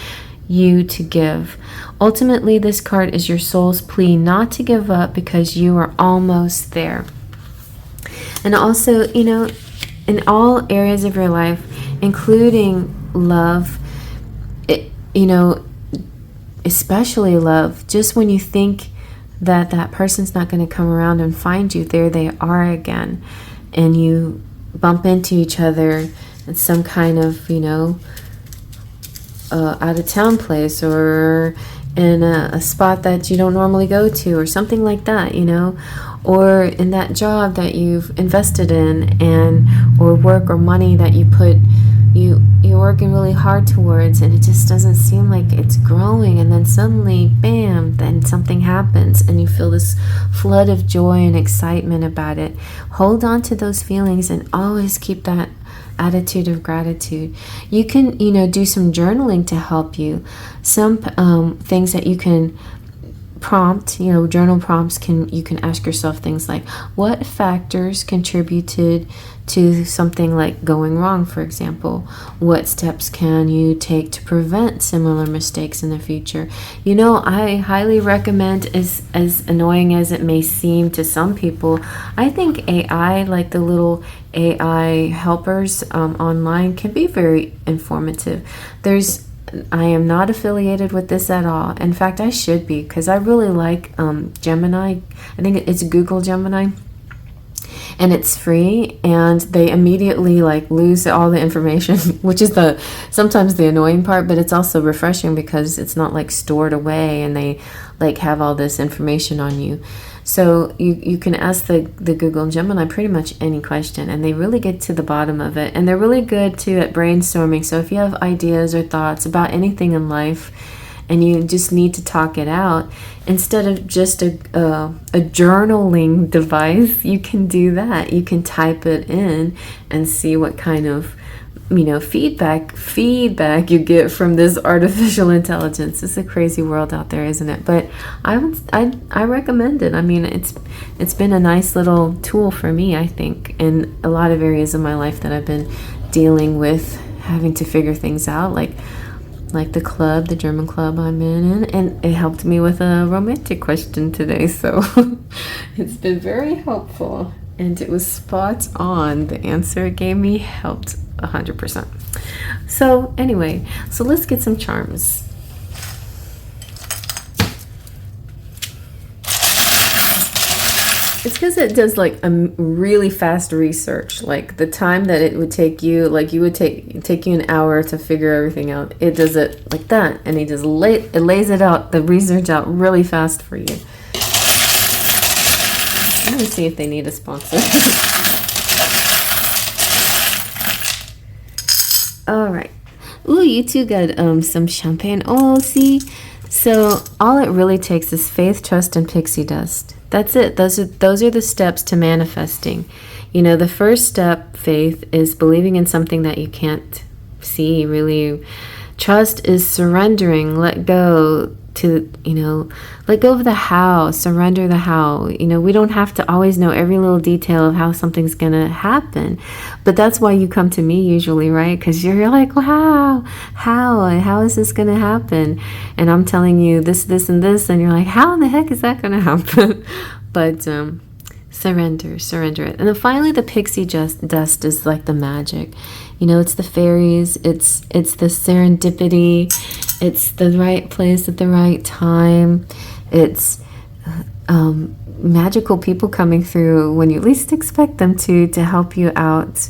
you to give. Ultimately, this card is your soul's plea not to give up because you are almost there. And also, you know, in all areas of your life, including love, you know, especially love, just when you think that person's not going to come around and find you, there they are again. And you bump into each other at some kind of, you know, out of town place, or in a spot that you don't normally go to, or something like that, you know, or in that job that you've invested in, and or work or money that you're working really hard towards, and it just doesn't seem like it's growing, and then suddenly bam, then something happens and you feel this flood of joy and excitement about it. Hold on to those feelings and always keep that attitude of gratitude. You can, you know, do some journaling to help you. Some things that you can prompt, you know, journal prompts, you can ask yourself things like, what factors contributed to something like going wrong, for example? What steps can you take to prevent similar mistakes in the future? You know, I highly recommend, as annoying as it may seem to some people, I think AI, like the little AI helpers online, can be very informative. I am not affiliated with this at all. In fact, I should be, because I really like Gemini. I think it's Google Gemini. And it's free, and they immediately like lose all the information, which is sometimes the annoying part, but it's also refreshing because it's not like stored away and they like have all this information on you. So you can ask the Google Gemini pretty much any question, and they really get to the bottom of it. And they're really good too at brainstorming. So if you have ideas or thoughts about anything in life and you just need to talk it out, instead of just a journaling device, you can do that. You can type it in and see what kind of, you know, feedback you get from this artificial intelligence. It's a crazy world out there, isn't it? But I recommend it. I mean, it's been a nice little tool for me, I think, in a lot of areas of my life that I've been dealing with having to figure things out, like the German club I'm in, and it helped me with a romantic question today. So it's been very helpful, and it was spot on. The answer it gave me helped 100%. So anyway, so let's get some charms. It's because it does like a really fast research. Like the time that it would take you, like you would take you an hour to figure everything out. It does it like that, and it lays it out, the research out really fast for you. Let me see if they need a sponsor. All right. Ooh, you two got some champagne. Oh, see. So all it really takes is faith, trust, and pixie dust. That's it. Those are the steps to manifesting. You know, the first step, faith, is believing in something that you can't see really. Trust is surrendering, let go to, you know, let go of the how, surrender the how. You know, we don't have to always know every little detail of how something's going to happen. But that's why you come to me usually, right? Because you're like, wow, how is this going to happen? And I'm telling you this, and this, and you're like, how in the heck is that going to happen? But surrender it. And then finally, the pixie dust is like the magic. You know, it's the fairies, it's the serendipity, it's the right place at the right time, it's magical people coming through when you least expect them to help you out.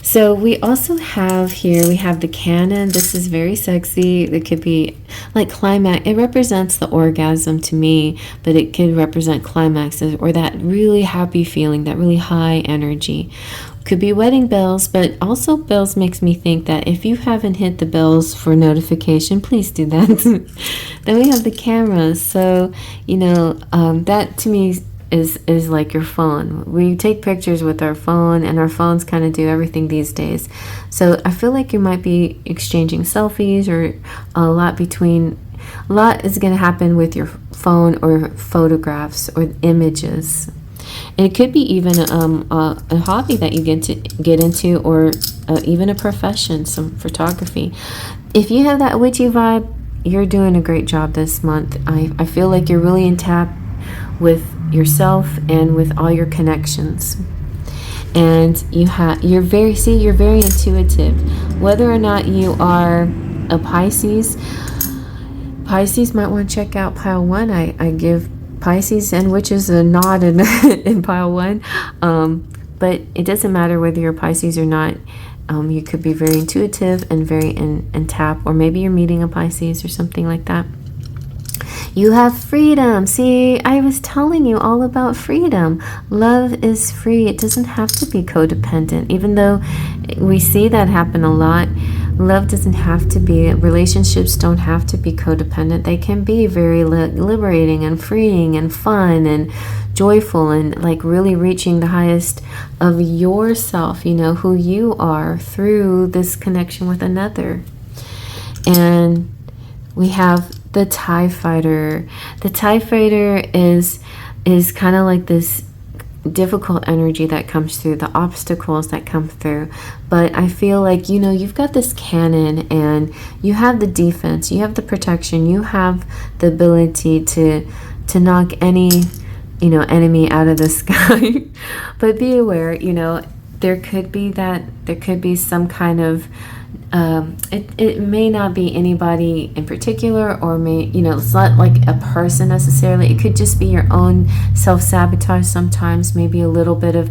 So we also have here, we have the cannon. This is very sexy. It could be like climax. It represents the orgasm to me, but it could represent climaxes or that really happy feeling, that really high energy. Could be wedding bells, but also bells makes me think that if you haven't hit the bells for notification, please do that. Then we have the cameras. So, you know, that to me is like your phone. We take pictures with our phone, and our phones kind of do everything these days. So I feel like you might be exchanging selfies, or a lot is going to happen with your phone, or photographs, or images. And it could be even a hobby that you get into, or even a profession, some photography. If you have that witchy vibe, you're doing a great job this month. I feel like you're really in tap with yourself and with all your connections. And you're very intuitive. Whether or not you are a Pisces might want to check out pile 1. I give Pisces and witches a nod in pile 1, but it doesn't matter whether you're Pisces or not. You could be very intuitive and very in tap, or maybe you're meeting a Pisces or something like that. You have freedom. See, I was telling you all about freedom. Love is free. It doesn't have to be codependent, even though we see that happen a lot. Love doesn't have to be, relationships don't have to be codependent. They can be very liberating and freeing and fun and joyful, and like really reaching the highest of yourself, you know, who you are, through this connection with another. And we have the TIE Fighter. The TIE Fighter is kind of like this difficult energy that comes through, the obstacles that come through. But I feel like, you know, you've got this cannon, and you have the defense, you have the protection, you have the ability to knock any, you know, enemy out of the sky. But be aware, you know, there could be some kind of it may not be anybody in particular, or it's not like a person necessarily. It could just be your own self-sabotage sometimes, maybe a little bit of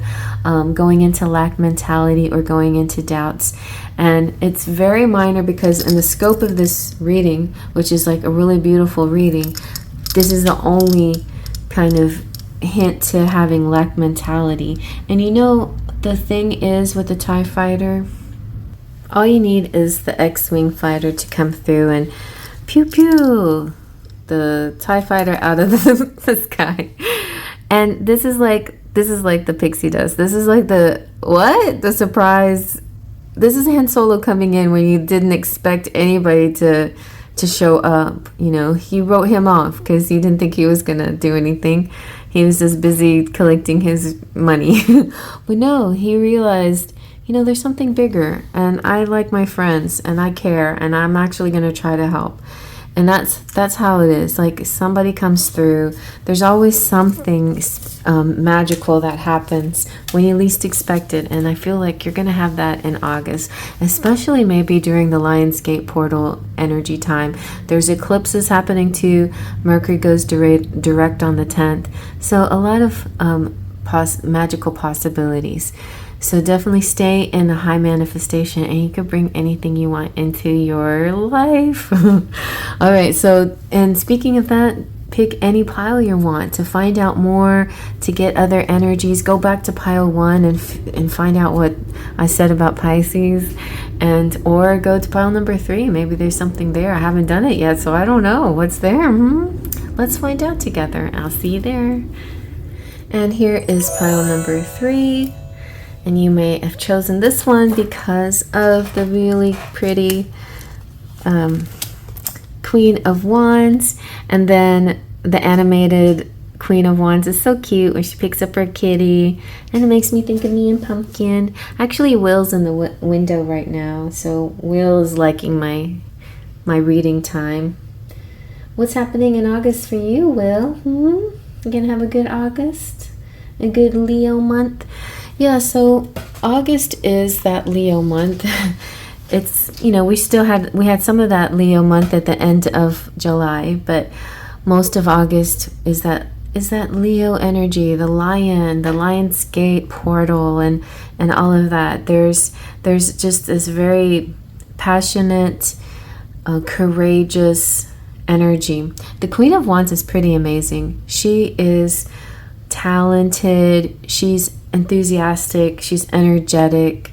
going into lack mentality or going into doubts. And it's very minor, because in the scope of this reading, which is like a really beautiful reading, this is the only kind of hint to having lack mentality. And you know, the thing is with the TIE Fighter, all you need is the X-Wing fighter to come through and pew pew the TIE Fighter out of the sky. And this is like the pixie dust. This is like the surprise. This is Han Solo coming in when you didn't expect anybody to show up. You know, he wrote him off because he didn't think he was gonna do anything. He was just busy collecting his money. But no, he realized, you know, there's something bigger, and I like my friends, and I care, and I'm actually going to try to help. And that's how it is. Like, somebody comes through, there's always something magical that happens when you least expect it. And I feel like you're gonna have that in August, especially maybe during the Lionsgate portal energy time. There's eclipses happening too. Mercury goes direct on the 10th, so a lot of magical possibilities. So definitely stay in a high manifestation, and you can bring anything you want into your life. All right, so, and speaking of that, pick any pile you want to find out more, to get other energies. Go back to pile 1 and find out what I said about Pisces, and or go to pile number 3. Maybe there's something there. I haven't done it yet, so I don't know what's there. Let's find out together. I'll see you there. And here is pile number 3. And you may have chosen this one because of the really pretty Queen of Wands. And then the animated Queen of Wands is so cute when she picks up her kitty. And it makes me think of me and Pumpkin. Actually, Will's in the window right now. So Will is liking my reading time. What's happening in August for you, Will? You gonna have a good August? A good Leo month? Yeah, so August is that Leo month. It's, you know, we had some of that Leo month at the end of July, but most of August is that Leo energy, the Lionsgate portal, and all of that. There's just this very passionate, courageous energy. The Queen of Wands is pretty amazing. She is talented, she's enthusiastic, she's energetic,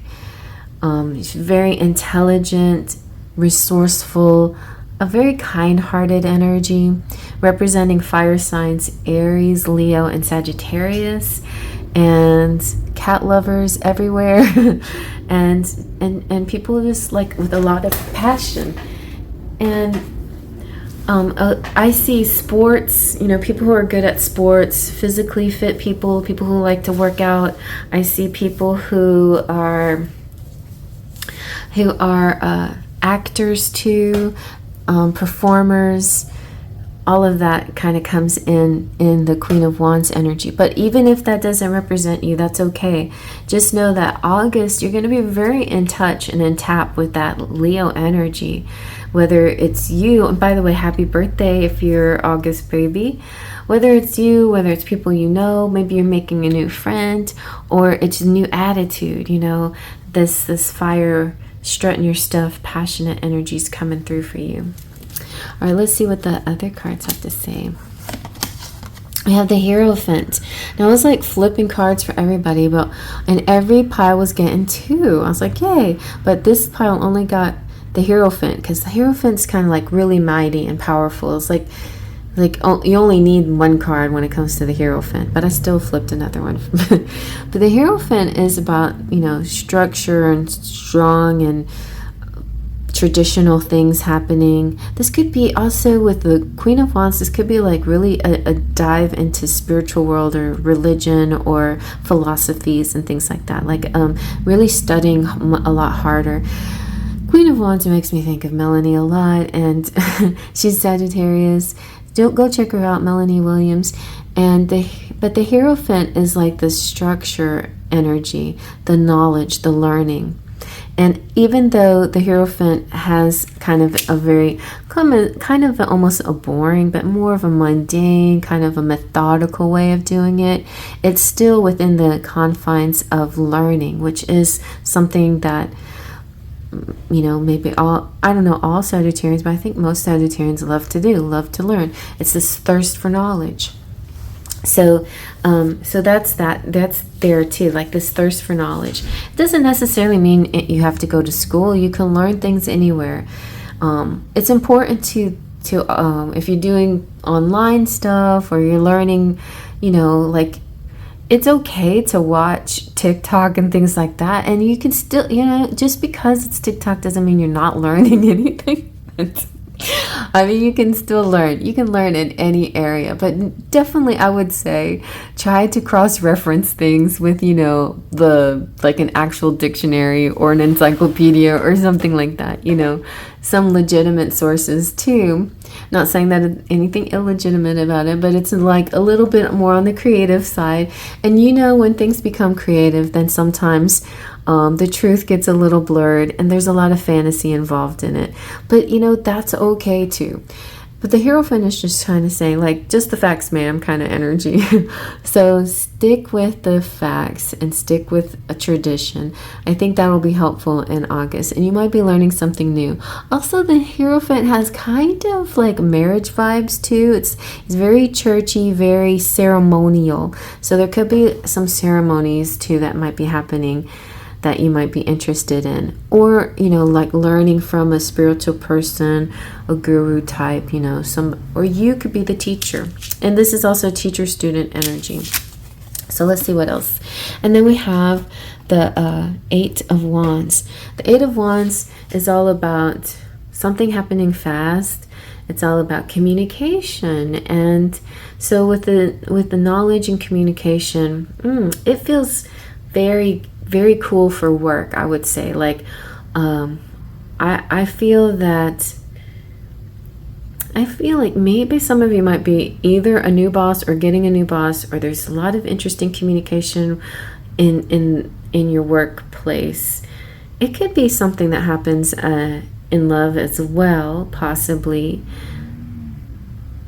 she's very intelligent, resourceful, a very kind-hearted energy, representing fire signs Aries, Leo, and Sagittarius, and cat lovers everywhere, and people just like with a lot of passion. And I see sports, people who are good at sports, physically fit people who like to work out. I see people who are actors too, performers. All of that kind of comes in the Queen of Wands energy. But even if that doesn't represent you, that's okay. Just know that August, you're going to be very in touch and in tap with that Leo energy. Whether it's you, and by the way, happy birthday if you're August baby. Whether it's you, whether it's people you know, maybe you're making a new friend, or it's a new attitude, this fire, strutting your stuff, passionate energies coming through for you. All right, let's see what the other cards have to say. We have the Hierophant. Now, I was like flipping cards for everybody, and every pile was getting 2. I was like, yay. But this pile only got the Hierophant, because the Hierophant's kind of like really mighty and powerful. It's like you only need 1 card when it comes to the Hierophant, but I still flipped another one. But the Hierophant is about, structure and strong and traditional things happening. This could be also with the Queen of Wands. This could be like really a dive into spiritual world or religion or philosophies and things like that, like really studying a lot harder. Queen of Wands makes me think of Melanie a lot, and she's Sagittarius. Go check her out, Melanie Williams. But the Hierophant is like the structure energy, the knowledge, the learning. And even though the Hierophant has kind of a very, kind of almost a boring, but more of a mundane, kind of a methodical way of doing it, it's still within the confines of learning, which is something that, maybe all Sagittarians, but I think most Sagittarians love to learn. It's this thirst for knowledge. So that's there too, like this thirst for knowledge. It doesn't necessarily mean you have to go to school. You can learn things anywhere. It's important to if you're doing online stuff or you're learning, it's okay to watch TikTok and things like that, and you can still, just because it's TikTok doesn't mean you're not learning anything. I mean, you can still learn. You can learn in any area, but definitely I would say try to cross-reference things with, like an actual dictionary or an encyclopedia or something like that, some legitimate sources too. Not saying that anything illegitimate about it, but it's like a little bit more on the creative side. And you know, when things become creative, then sometimes the truth gets a little blurred and there's a lot of fantasy involved in it. But you know, that's okay too. But the Hierophant is just trying to say, like, just the facts, ma'am, kind of energy. So stick with the facts and stick with a tradition. I think that will be helpful in August. And you might be learning something new. Also, the Hierophant has kind of like marriage vibes too. It's very churchy, very ceremonial. So there could be some ceremonies too that might be happening that you might be interested in, or you know, like learning from a spiritual person, a guru type, you know, or you could be the teacher. And this is also teacher student energy. So let's see what else. And then we have the 8 of Wands. The 8 of Wands is all about something happening fast. It's all about communication. And so with the knowledge and communication, it feels very, very cool for work, I would say. Like, I feel like maybe some of you might be either a new boss or getting a new boss, or there's a lot of interesting communication in your workplace. It could be something that happens in love as well, possibly.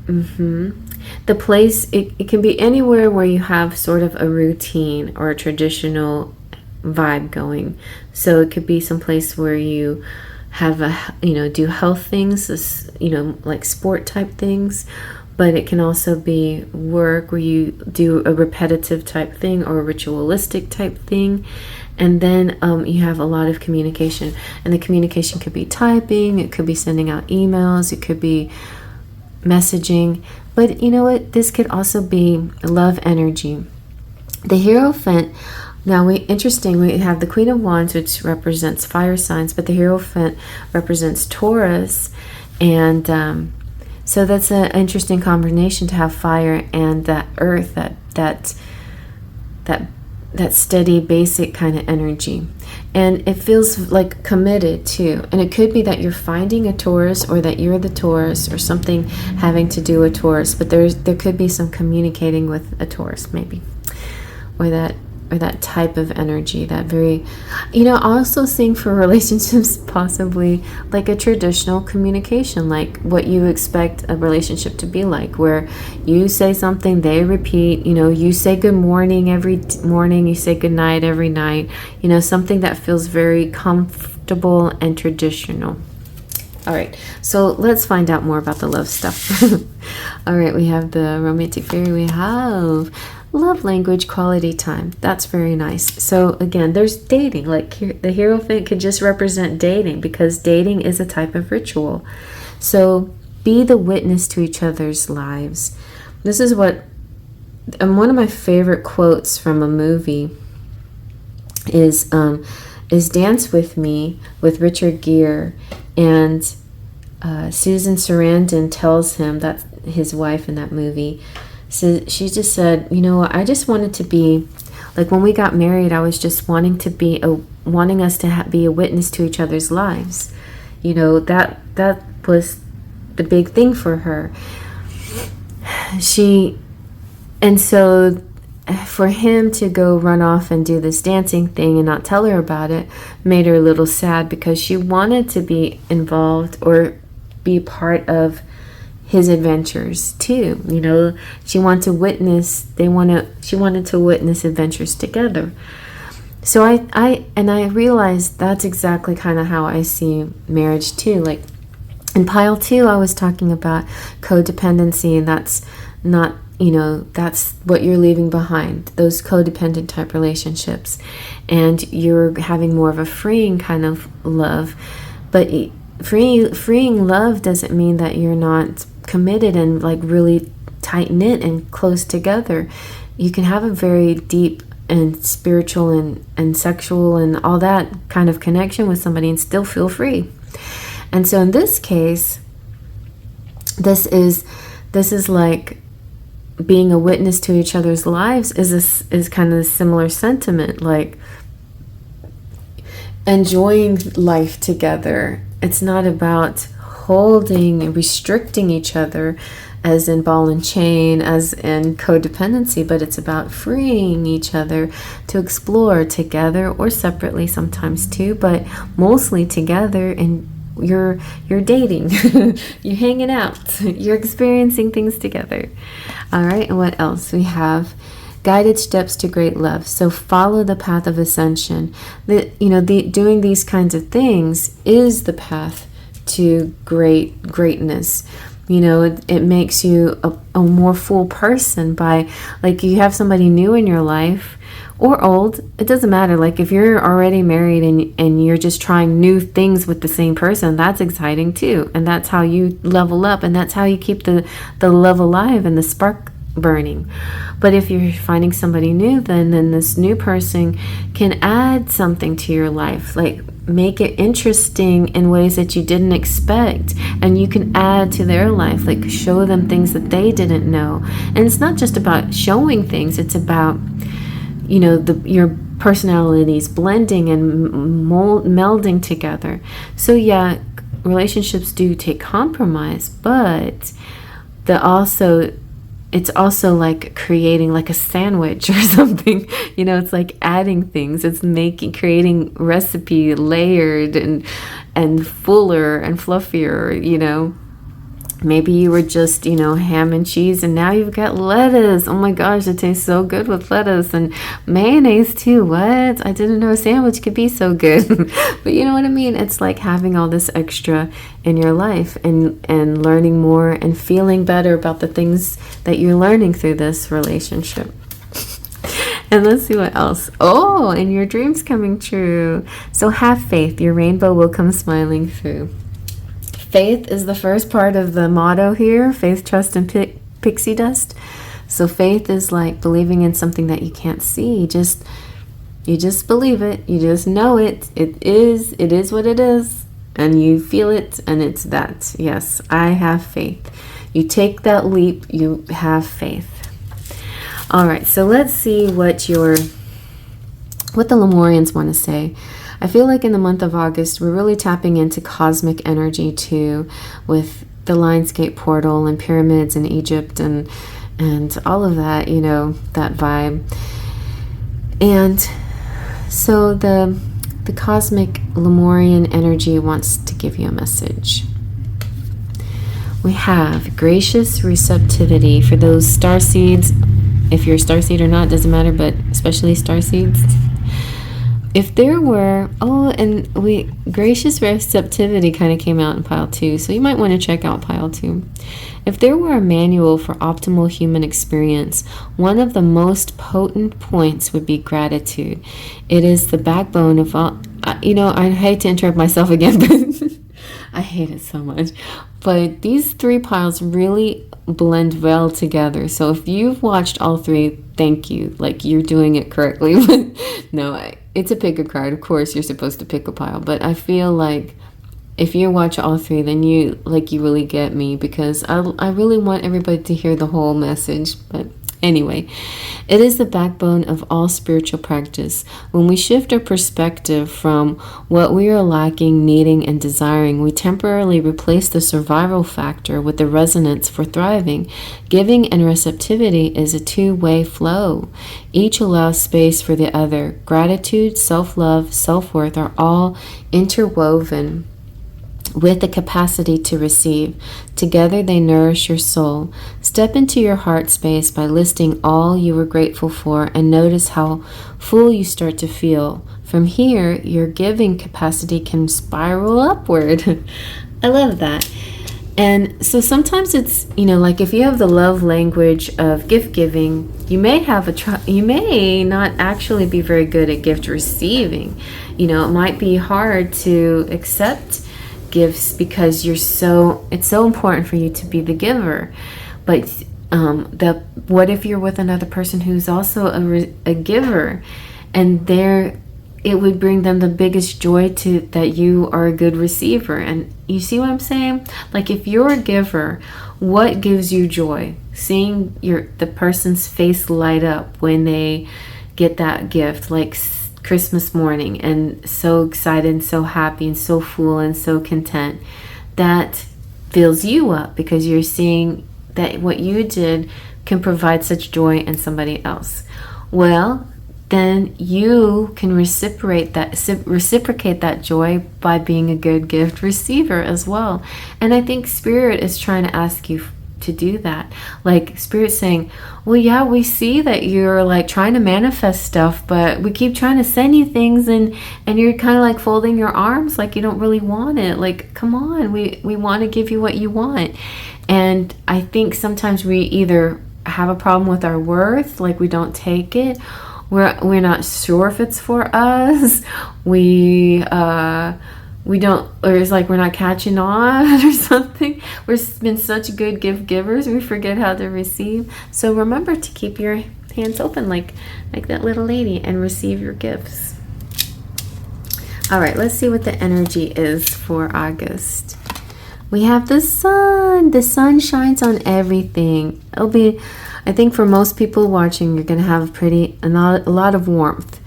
The place, it can be anywhere where you have sort of a routine or a traditional vibe going. So it could be some place where you have do health things, like sport type things, but it can also be work where you do a repetitive type thing or a ritualistic type thing. And then you have a lot of communication, and the communication could be typing, it could be sending out emails, it could be messaging. But you know what, this could also be love energy. The Hierophant, now we have the Queen of Wands, which represents fire signs, but the Hierophant represents Taurus. And so that's an interesting combination to have fire and that earth, that steady, basic kind of energy. And it feels like committed too. And it could be that you're finding a Taurus, or that you're the Taurus, or something having to do with Taurus. But there could be some communicating with a Taurus, maybe, or that type of energy, that very, also seeing for relationships possibly like a traditional communication, like what you expect a relationship to be like, where you say something, they repeat, you say good morning every morning, you say good night every night, something that feels very comfortable and traditional. All right, so let's find out more about the love stuff. All right, we have the romantic fairy, we have love language, quality time. That's very nice. So again, there's dating. Like the Hierophant could just represent dating, because dating is a type of ritual. So be the witness to each other's lives. This is one of my favorite quotes from a movie is Dance With Me with Richard Gere. And Susan Sarandon tells him, that's his wife in that movie, so she just said, I just wanted to be, like when we got married, I was just wanting us to be a witness to each other's lives. That was the big thing for her. And so for him to go run off and do this dancing thing and not tell her about it made her a little sad, because she wanted to be involved or be part of his adventures too. She wanted to witness. She wanted to witness adventures together. So I realized that's exactly kind of how I see marriage too. Like in pile 2, I was talking about codependency, and that's not, that's what you're leaving behind, those codependent type relationships, and you're having more of a freeing kind of love. But freeing love doesn't mean that you're not committed and like really tight knit and close together. You can have a very deep and spiritual and sexual and all that kind of connection with somebody and still feel free. And so in this case, this is like being a witness to each other's lives is kind of a similar sentiment, like enjoying life together. It's not about holding and restricting each other, as in ball and chain, as in codependency, but it's about freeing each other to explore together or separately sometimes too, but mostly together. And you're dating, you're hanging out, you're experiencing things together. All right, and what else? We have guided steps to great love. So follow the path of ascension. Doing these kinds of things is the path to greatness. It makes you a more full person by, like, you have somebody new in your life, or old, it doesn't matter. Like, if you're already married and you're just trying new things with the same person, that's exciting too. And that's how you level up, and that's how you keep the love alive and the spark burning. But if you're finding somebody new, then this new person can add something to your life, like make it interesting in ways that you didn't expect, and you can add to their life, like show them things that they didn't know. And it's not just about showing things, it's about your personalities blending and melding together. So yeah, relationships do take compromise, but it's also like creating like a sandwich or something. It's like adding things. It's creating recipe layered and fuller and fluffier. Maybe you were just, ham and cheese, and now you've got lettuce. Oh my gosh, it tastes so good with lettuce and mayonnaise too. What? I didn't know a sandwich could be so good. But you know what I mean? It's like having all this extra in your life and learning more and feeling better about the things that you're learning through this relationship. And let's see what else. Oh, and your dreams coming true. So have faith. Your rainbow will come smiling through. Faith is the first part of the motto here. Faith, trust, and pixie dust. So faith is like believing in something that you can't see. You just believe it. You just know it. It is what it is. And you feel it, and it's that. Yes, I have faith. You take that leap, you have faith. All right, so let's see what the Lemurians want to say. I feel like in the month of August, we're really tapping into cosmic energy too, with the Lionsgate portal and pyramids in Egypt and all of that, that vibe. And so the cosmic Lemurian energy wants to give you a message. We have gracious receptivity for those starseeds. If you're a starseed or not, doesn't matter, but especially starseeds. If there were, gracious receptivity kind of came out in pile 2, so you might want to check out pile 2. If there were a manual for optimal human experience, one of the most potent points would be gratitude. It is the backbone of all, I hate to interrupt myself again, but I hate it so much. But these 3 piles really blend well together. So if you've watched all 3, thank you. Like, you're doing it correctly. No, it's a pick a card. Of course, you're supposed to pick a pile. But I feel like if you watch all 3, then you really get me, because I really want everybody to hear the whole message. But anyway, it is the backbone of all spiritual practice. When we shift our perspective from what we are lacking, needing, and desiring, we temporarily replace the survival factor with the resonance for thriving. Giving and receptivity is a two-way flow. Each allows space for the other. Gratitude, self-love, self-worth are all interwoven with the capacity to receive. Together they nourish your soul. Step into your heart space by listing all you are grateful for, and notice how full you start to feel. From here, your giving capacity can spiral upward. I love that. And so sometimes it's, like if you have the love language of gift giving, you may not actually be very good at gift receiving. It might be hard to accept gifts because it's so important for you to be the giver. But what if you're with another person who's also a giver, and it would bring them the biggest joy that you are a good receiver. And you see what I'm saying? Like, if you're a giver, what gives you joy? Seeing the person's face light up when they get that gift, like Christmas morning, and so excited and so happy and so full and so content. That fills you up because you're seeing that what you did can provide such joy in somebody else. Well, then you can reciprocate that joy by being a good gift receiver as well. And I think Spirit is trying to ask you to do that. Like Spirit saying, well, yeah, we see that you're like trying to manifest stuff, but we keep trying to send you things and you're kind of like folding your arms like you don't really want it. Like, come on, we want to give you what you want. And I think sometimes we either have a problem with our worth, like we don't take it, we're not sure if it's for us, we don't, or it's like we're not catching on or something. We've been such good gift givers, we forget how to receive. So remember to keep your hands open like that little lady and receive your gifts. All right, let's see what the energy is for August. We have the sun. The sun shines on everything. It'll be, I think for most people watching, you're going to have a lot of warmth.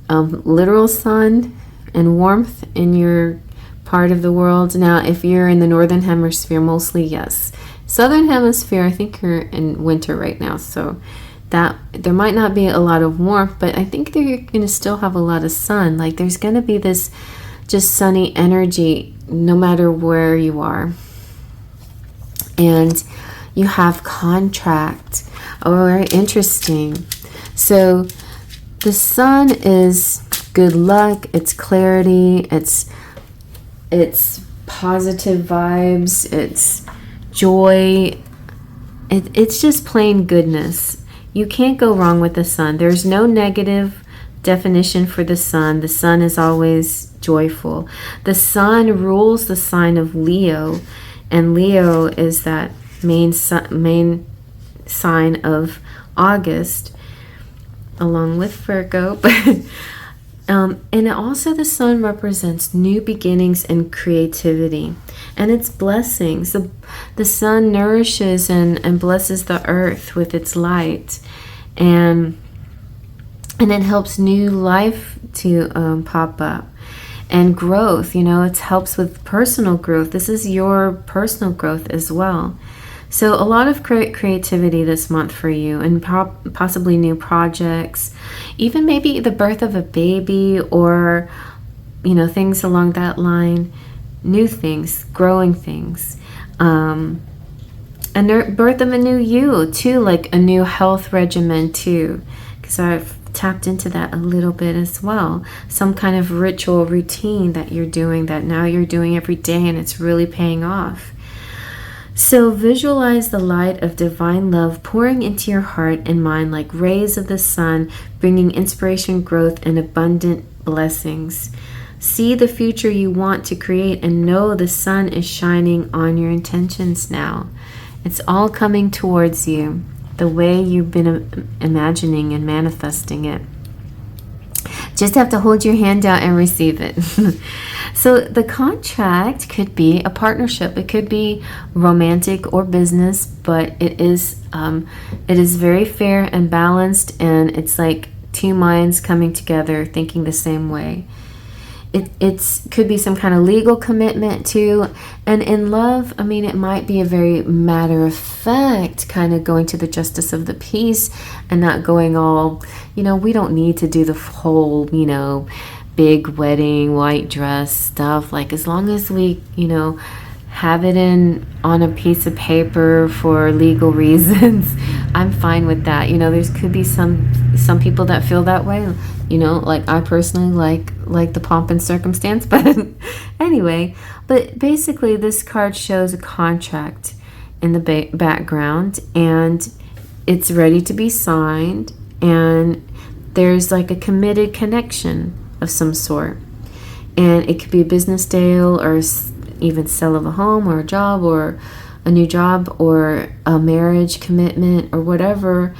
Literal sun and warmth in your part of the world. Now, if you're in the northern hemisphere, mostly yes. Southern hemisphere, I think you're in winter right now, so that there might not be a lot of warmth, but I think that you're going to still have a lot of sun. Like there's going to be this just sunny energy no matter where you are. And you have contract. Oh, very interesting. So the sun is good luck, it's clarity, it's positive vibes, it's joy, it's just plain goodness. You can't go wrong with the sun. There's no negative definition for the sun. The sun is always joyful. The sun rules the sign of Leo, and Leo is that main sign of August, along with Virgo. And also the sun represents new beginnings and creativity, and its blessings. The sun nourishes and blesses the earth with its light, and it helps new life to pop up. And growth, it helps with personal growth. This is your personal growth as well. So a lot of creativity this month for you, and possibly new projects, even maybe the birth of a baby, or things along that line, new things, growing things, and birth of a new you too, like a new health regimen too, because I've tapped into that a little bit as well. Some kind of ritual routine that you're doing, that now you're doing every day, and it's really paying off. So visualize the light of divine love pouring into your heart and mind like rays of the sun, bringing inspiration, growth, and abundant blessings. See the future you want to create and know the sun is shining on your intentions now. It's all coming towards you the way you've been imagining and manifesting it. Just have to hold your hand out and receive it. So the contract could be a partnership. It could be romantic or business, but it is very fair and balanced, and it's like two minds coming together thinking the same way. It could be some kind of legal commitment too. And in love, it might be a very matter of fact kind of going to the justice of the peace and not going all, we don't need to do the whole, big wedding, white dress stuff. Like as long as we, have it on a piece of paper for legal reasons, I'm fine with that. There could be some people that feel that way. Like I personally like the pomp and circumstance, but anyway, but basically this card shows a contract in the background, and it's ready to be signed, and there's like a committed connection of some sort, and it could be a business deal or even sale of a home or a job or a new job or a marriage commitment or whatever.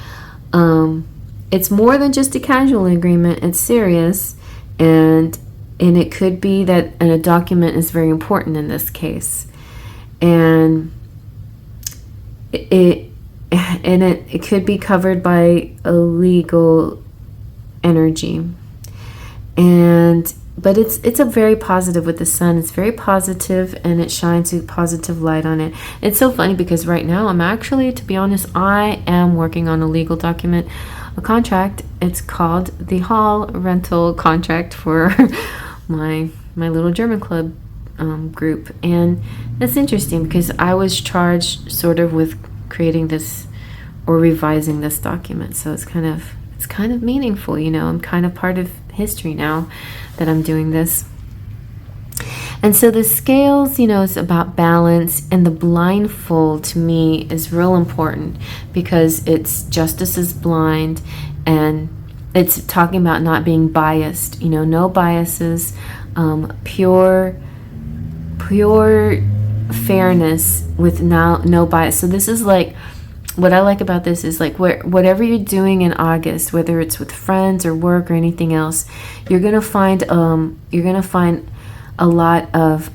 It's more than just a casual agreement. It's serious, and it could be that a document is very important in this case, and it could be covered by a legal energy. But it's a very positive with the sun. It's very positive, and it shines a positive light on it. It's so funny because right now I'm actually, to be honest, I am working on a legal document, a contract. It's called the hall rental contract for my little German club group. And it's interesting because I was charged sort of with creating this or revising this document. So it's kind of meaningful, you know. I'm kind of part of history now that I'm doing this. And so the scales, you know, is about balance, and the blindfold to me is real important because it's justice is blind, and it's talking about not being biased, you know, no biases, pure fairness with no bias. So this is like, what I like about this is like whatever you're doing in August, whether it's with friends or work or anything else, you're gonna find a lot of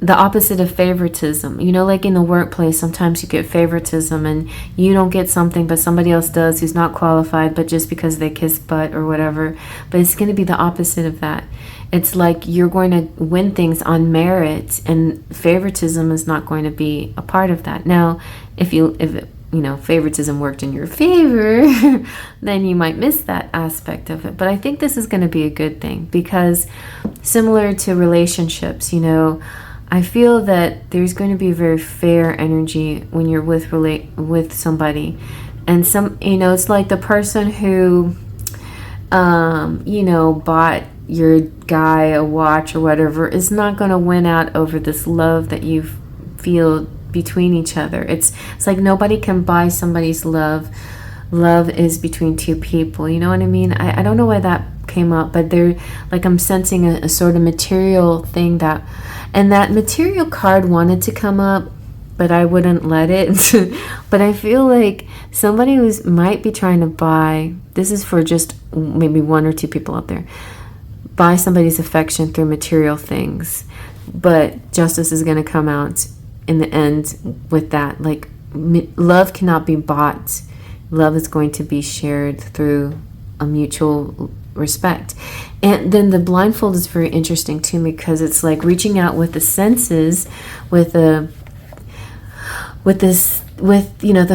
the opposite of favoritism. You know, like in the workplace, sometimes you get favoritism and you don't get something, but somebody else does who's not qualified, but just because they kiss butt or whatever. But it's going to be the opposite of that. It's like you're going to win things on merit, and favoritism is not going to be a part of that. Now, if favoritism worked in your favor, then you might miss that aspect of it. But I think this is going to be a good thing because, similar to relationships, you know, I feel that there's going to be a very fair energy when you're with somebody. And it's like the person who, bought your guy a watch or whatever is not going to win out over this love that you feel between each other. It's like nobody can buy somebody's love. Love is between two people. You know what I mean? I don't know why that came up, but I'm sensing a sort of material thing and that material card wanted to come up, but I wouldn't let it. But I feel like somebody might be trying to buy, this is for just maybe one or two people out there, buy somebody's affection through material things. But justice is going to come out in the end with that. Like, love cannot be bought. Love is going to be shared through a mutual respect. And then the blindfold is very interesting to me because it's like reaching out with the senses, with the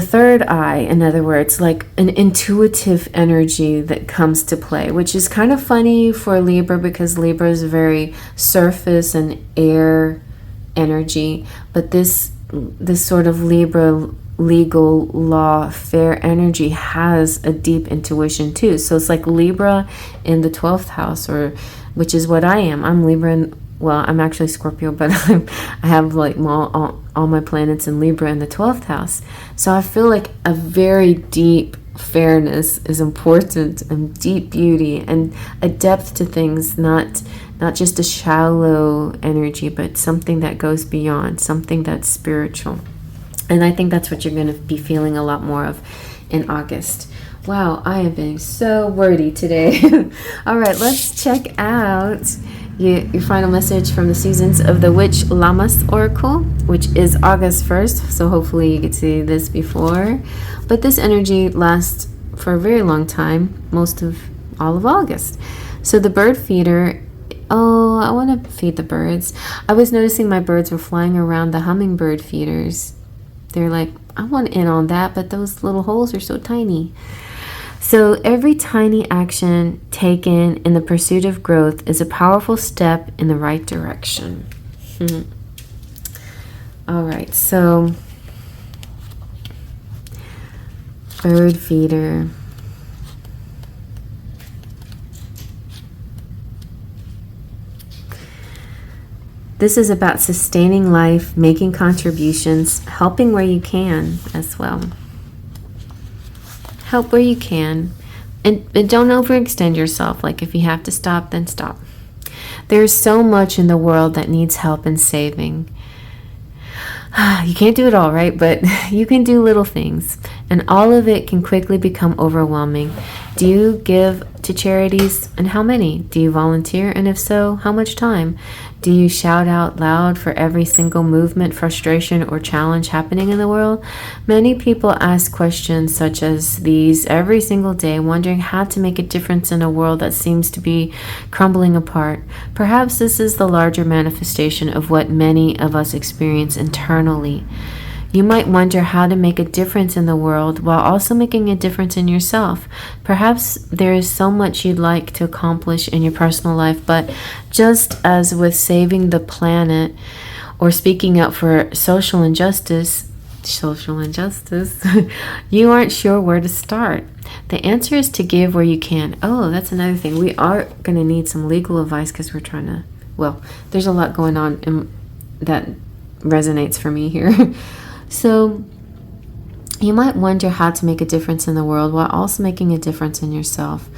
third eye. In other words, like an intuitive energy that comes to play, which is kind of funny for Libra because Libra is very surface and air energy, but this sort of Libra legal law fair energy has a deep intuition too. So it's like Libra in the 12th house, which is what I am. I'm Libra I'm actually Scorpio, but I have like all my planets in Libra in the 12th house. So I feel like a very deep fairness is important, and deep beauty and a depth to things, not just a shallow energy, but something that goes beyond, something that's spiritual. And I think that's what you're going to be feeling a lot more of in August. Wow, I am being so wordy today. All right, let's check out your final message from the Seasons of the Witch Lammas Oracle, which is August 1st. So hopefully you get to see this before. But this energy lasts for a very long time, all of August. So the bird feeder, I want to feed the birds. I was noticing my birds were flying around the hummingbird feeders. They're like, I want in on that, but those little holes are so tiny. So every tiny action taken in the pursuit of growth is a powerful step in the right direction. All right, so bird feeder. This is about sustaining life, making contributions, helping where you can as well. Help where you can. And don't overextend yourself. Like if you have to stop, then stop. There's so much in the world that needs help and saving. You can't do it all, right? But you can do little things. And all of it can quickly become overwhelming. Do you give to charities, and how many? Do you volunteer, and if so, how much time? Do you shout out loud for every single movement, frustration, or challenge happening in the world? Many people ask questions such as these every single day, wondering how to make a difference in a world that seems to be crumbling apart. Perhaps this is the larger manifestation of what many of us experience internally. You might wonder how to make a difference in the world while also making a difference in yourself. Perhaps there is so much you'd like to accomplish in your personal life, but just as with saving the planet or speaking up for social injustice, you aren't sure where to start. The answer is to give where you can. Oh, that's another thing. We are going to need some legal advice because we're trying to, well, there's a lot going on that resonates for me here. So you might wonder how to make a difference in the world while also making a difference in yourself.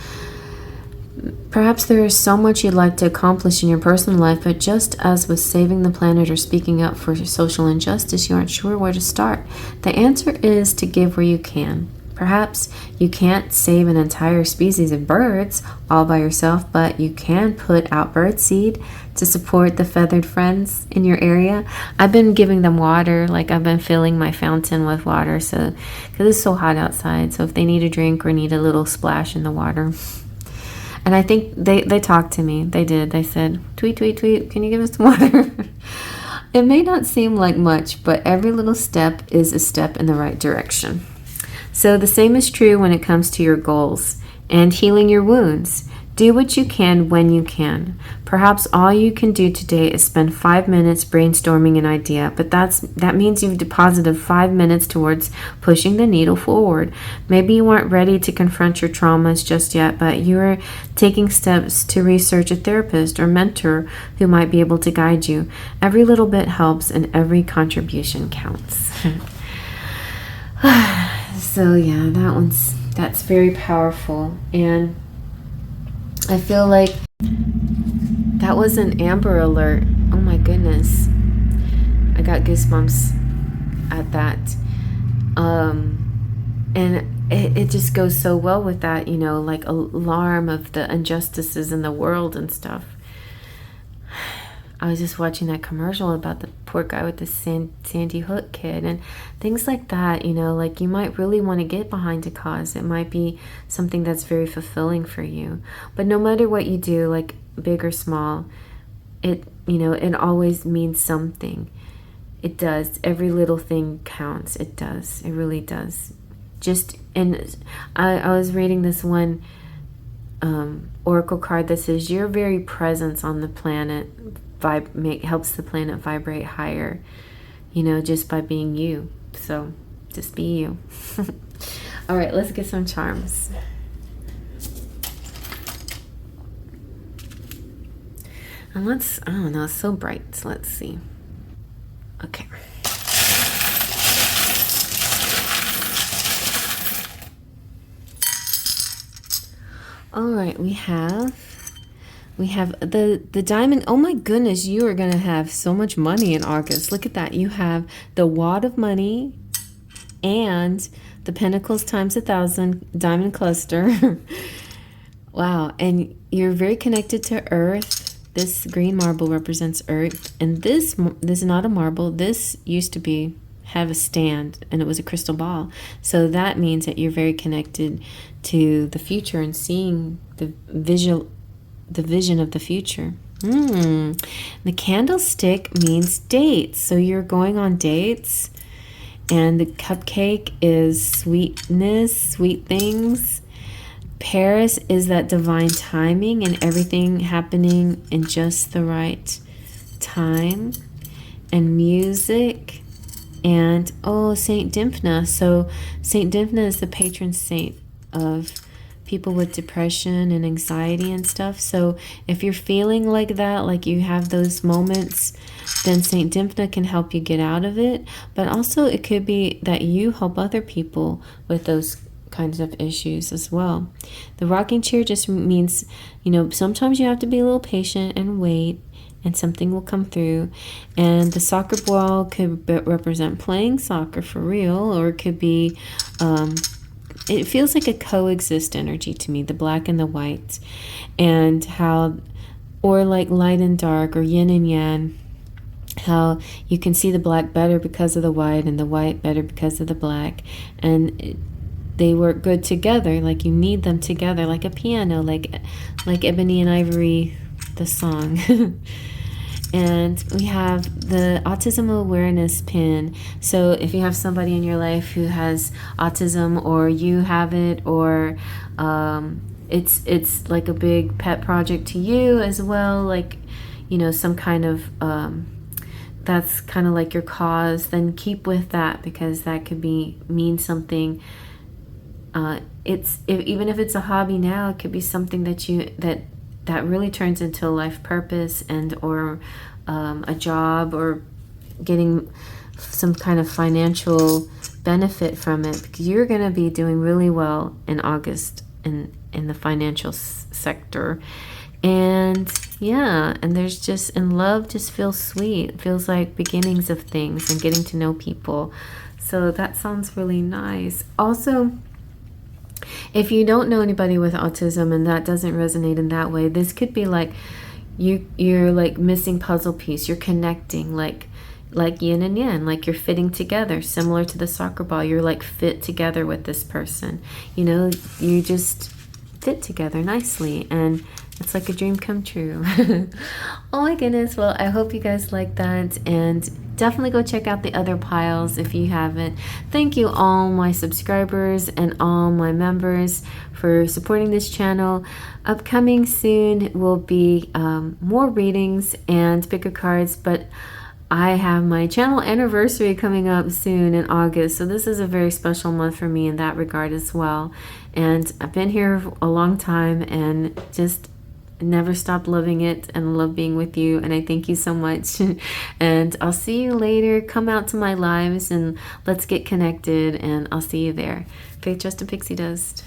Perhaps there is so much you'd like to accomplish in your personal life, but just as with saving the planet or speaking up for social injustice, you aren't sure where to start. The answer is to give where you can. Perhaps you can't save an entire species of birds all by yourself, but you can put out bird seed to support the feathered friends in your area. I've been giving them water, like I've been filling my fountain with water, so because it's so hot outside. So if they need a drink or need a little splash in the water. And I think they talked to me. They did. They said, tweet, tweet, tweet, can you give us some water? It may not seem like much, but every little step is a step in the right direction. So the same is true when it comes to your goals and healing your wounds. Do what you can when you can. Perhaps all you can do today is spend 5 minutes brainstorming an idea, but that means you've deposited 5 minutes towards pushing the needle forward. Maybe you aren't ready to confront your traumas just yet, but you're taking steps to research a therapist or mentor who might be able to guide you. Every little bit helps and every contribution counts. So yeah, that's very powerful, and I feel like that was an Amber Alert. Oh my goodness, I got goosebumps at that, and it just goes so well with that, you know, like alarm of the injustices in the world and stuff. I was just watching that commercial about the poor guy with the Sandy Hook kid and things like that, you know, like you might really want to get behind a cause. It might be something that's very fulfilling for you. But no matter what you do, like big or small, it always means something. It does. Every little thing counts. It does. It really does. And I was reading this one oracle card that says your very presence on the planet helps the planet vibrate higher, you know, just by being you. So just be you. All right, let's get some charms. And I don't know, it's so bright. So let's see. Okay. All right, we have the diamond. Oh my goodness, you are going to have so much money in August. Look at that. You have the wad of money and the pentacles times 1,000 diamond cluster. Wow. And you're very connected to earth. This green marble represents earth. And this is not a marble. This used to have a stand, and it was a crystal ball. So that means that you're very connected to the future and seeing the vision of the future. The candlestick means dates. So you're going on dates, and the cupcake is sweetness, sweet things. Paris is that divine timing and everything happening in just the right time. And music. And Saint Dymphna. So Saint Dymphna is the patron saint of people with depression and anxiety and stuff. So if you're feeling like that, like you have those moments, then Saint Dymphna can help you get out of it. But also it could be that you help other people with those kinds of issues as well. The rocking chair just means, you know, sometimes you have to be a little patient and wait, and something will come through. And the soccer ball could represent playing soccer for real, or it could be it feels like a coexist energy to me, the black and the white, and how, or like light and dark, or yin and yang, how you can see the black better because of the white and the white better because of the black, and they work good together, like you need them together, like a piano, like Ebony and Ivory, the song. And we have the autism awareness pin. So if you have somebody in your life who has autism, or you have it, or it's like a big pet project to you as well, like, you know, some kind of that's kind of like your cause, then keep with that, because that could mean something. Even if it's a hobby now, it could be something that really turns into a life purpose, and or a job, or getting some kind of financial benefit from it, because you're going to be doing really well in August in the financial sector. And yeah, and there's just, and love just feels sweet. It feels like beginnings of things and getting to know people. So that sounds really nice. Also, if you don't know anybody with autism and that doesn't resonate in that way, this could be like you're like missing puzzle piece. You're connecting, like yin and yang, like you're fitting together, similar to the soccer ball. You're like fit together with this person. You know, you just fit together nicely, and it's like a dream come true. Oh my goodness. Well, I hope you guys like that, and definitely go check out the other piles if you haven't. Thank you all my subscribers and all my members for supporting this channel. Upcoming soon will be more readings and picker cards, but I have my channel anniversary coming up soon in August, so this is a very special month for me in that regard as well. And I've been here a long time and just never stopped loving it, and love being with you, and I thank you so much. And I'll see you later. Come out to my lives and let's get connected, and I'll see you there. Faith, Trust, and Pixie Dust.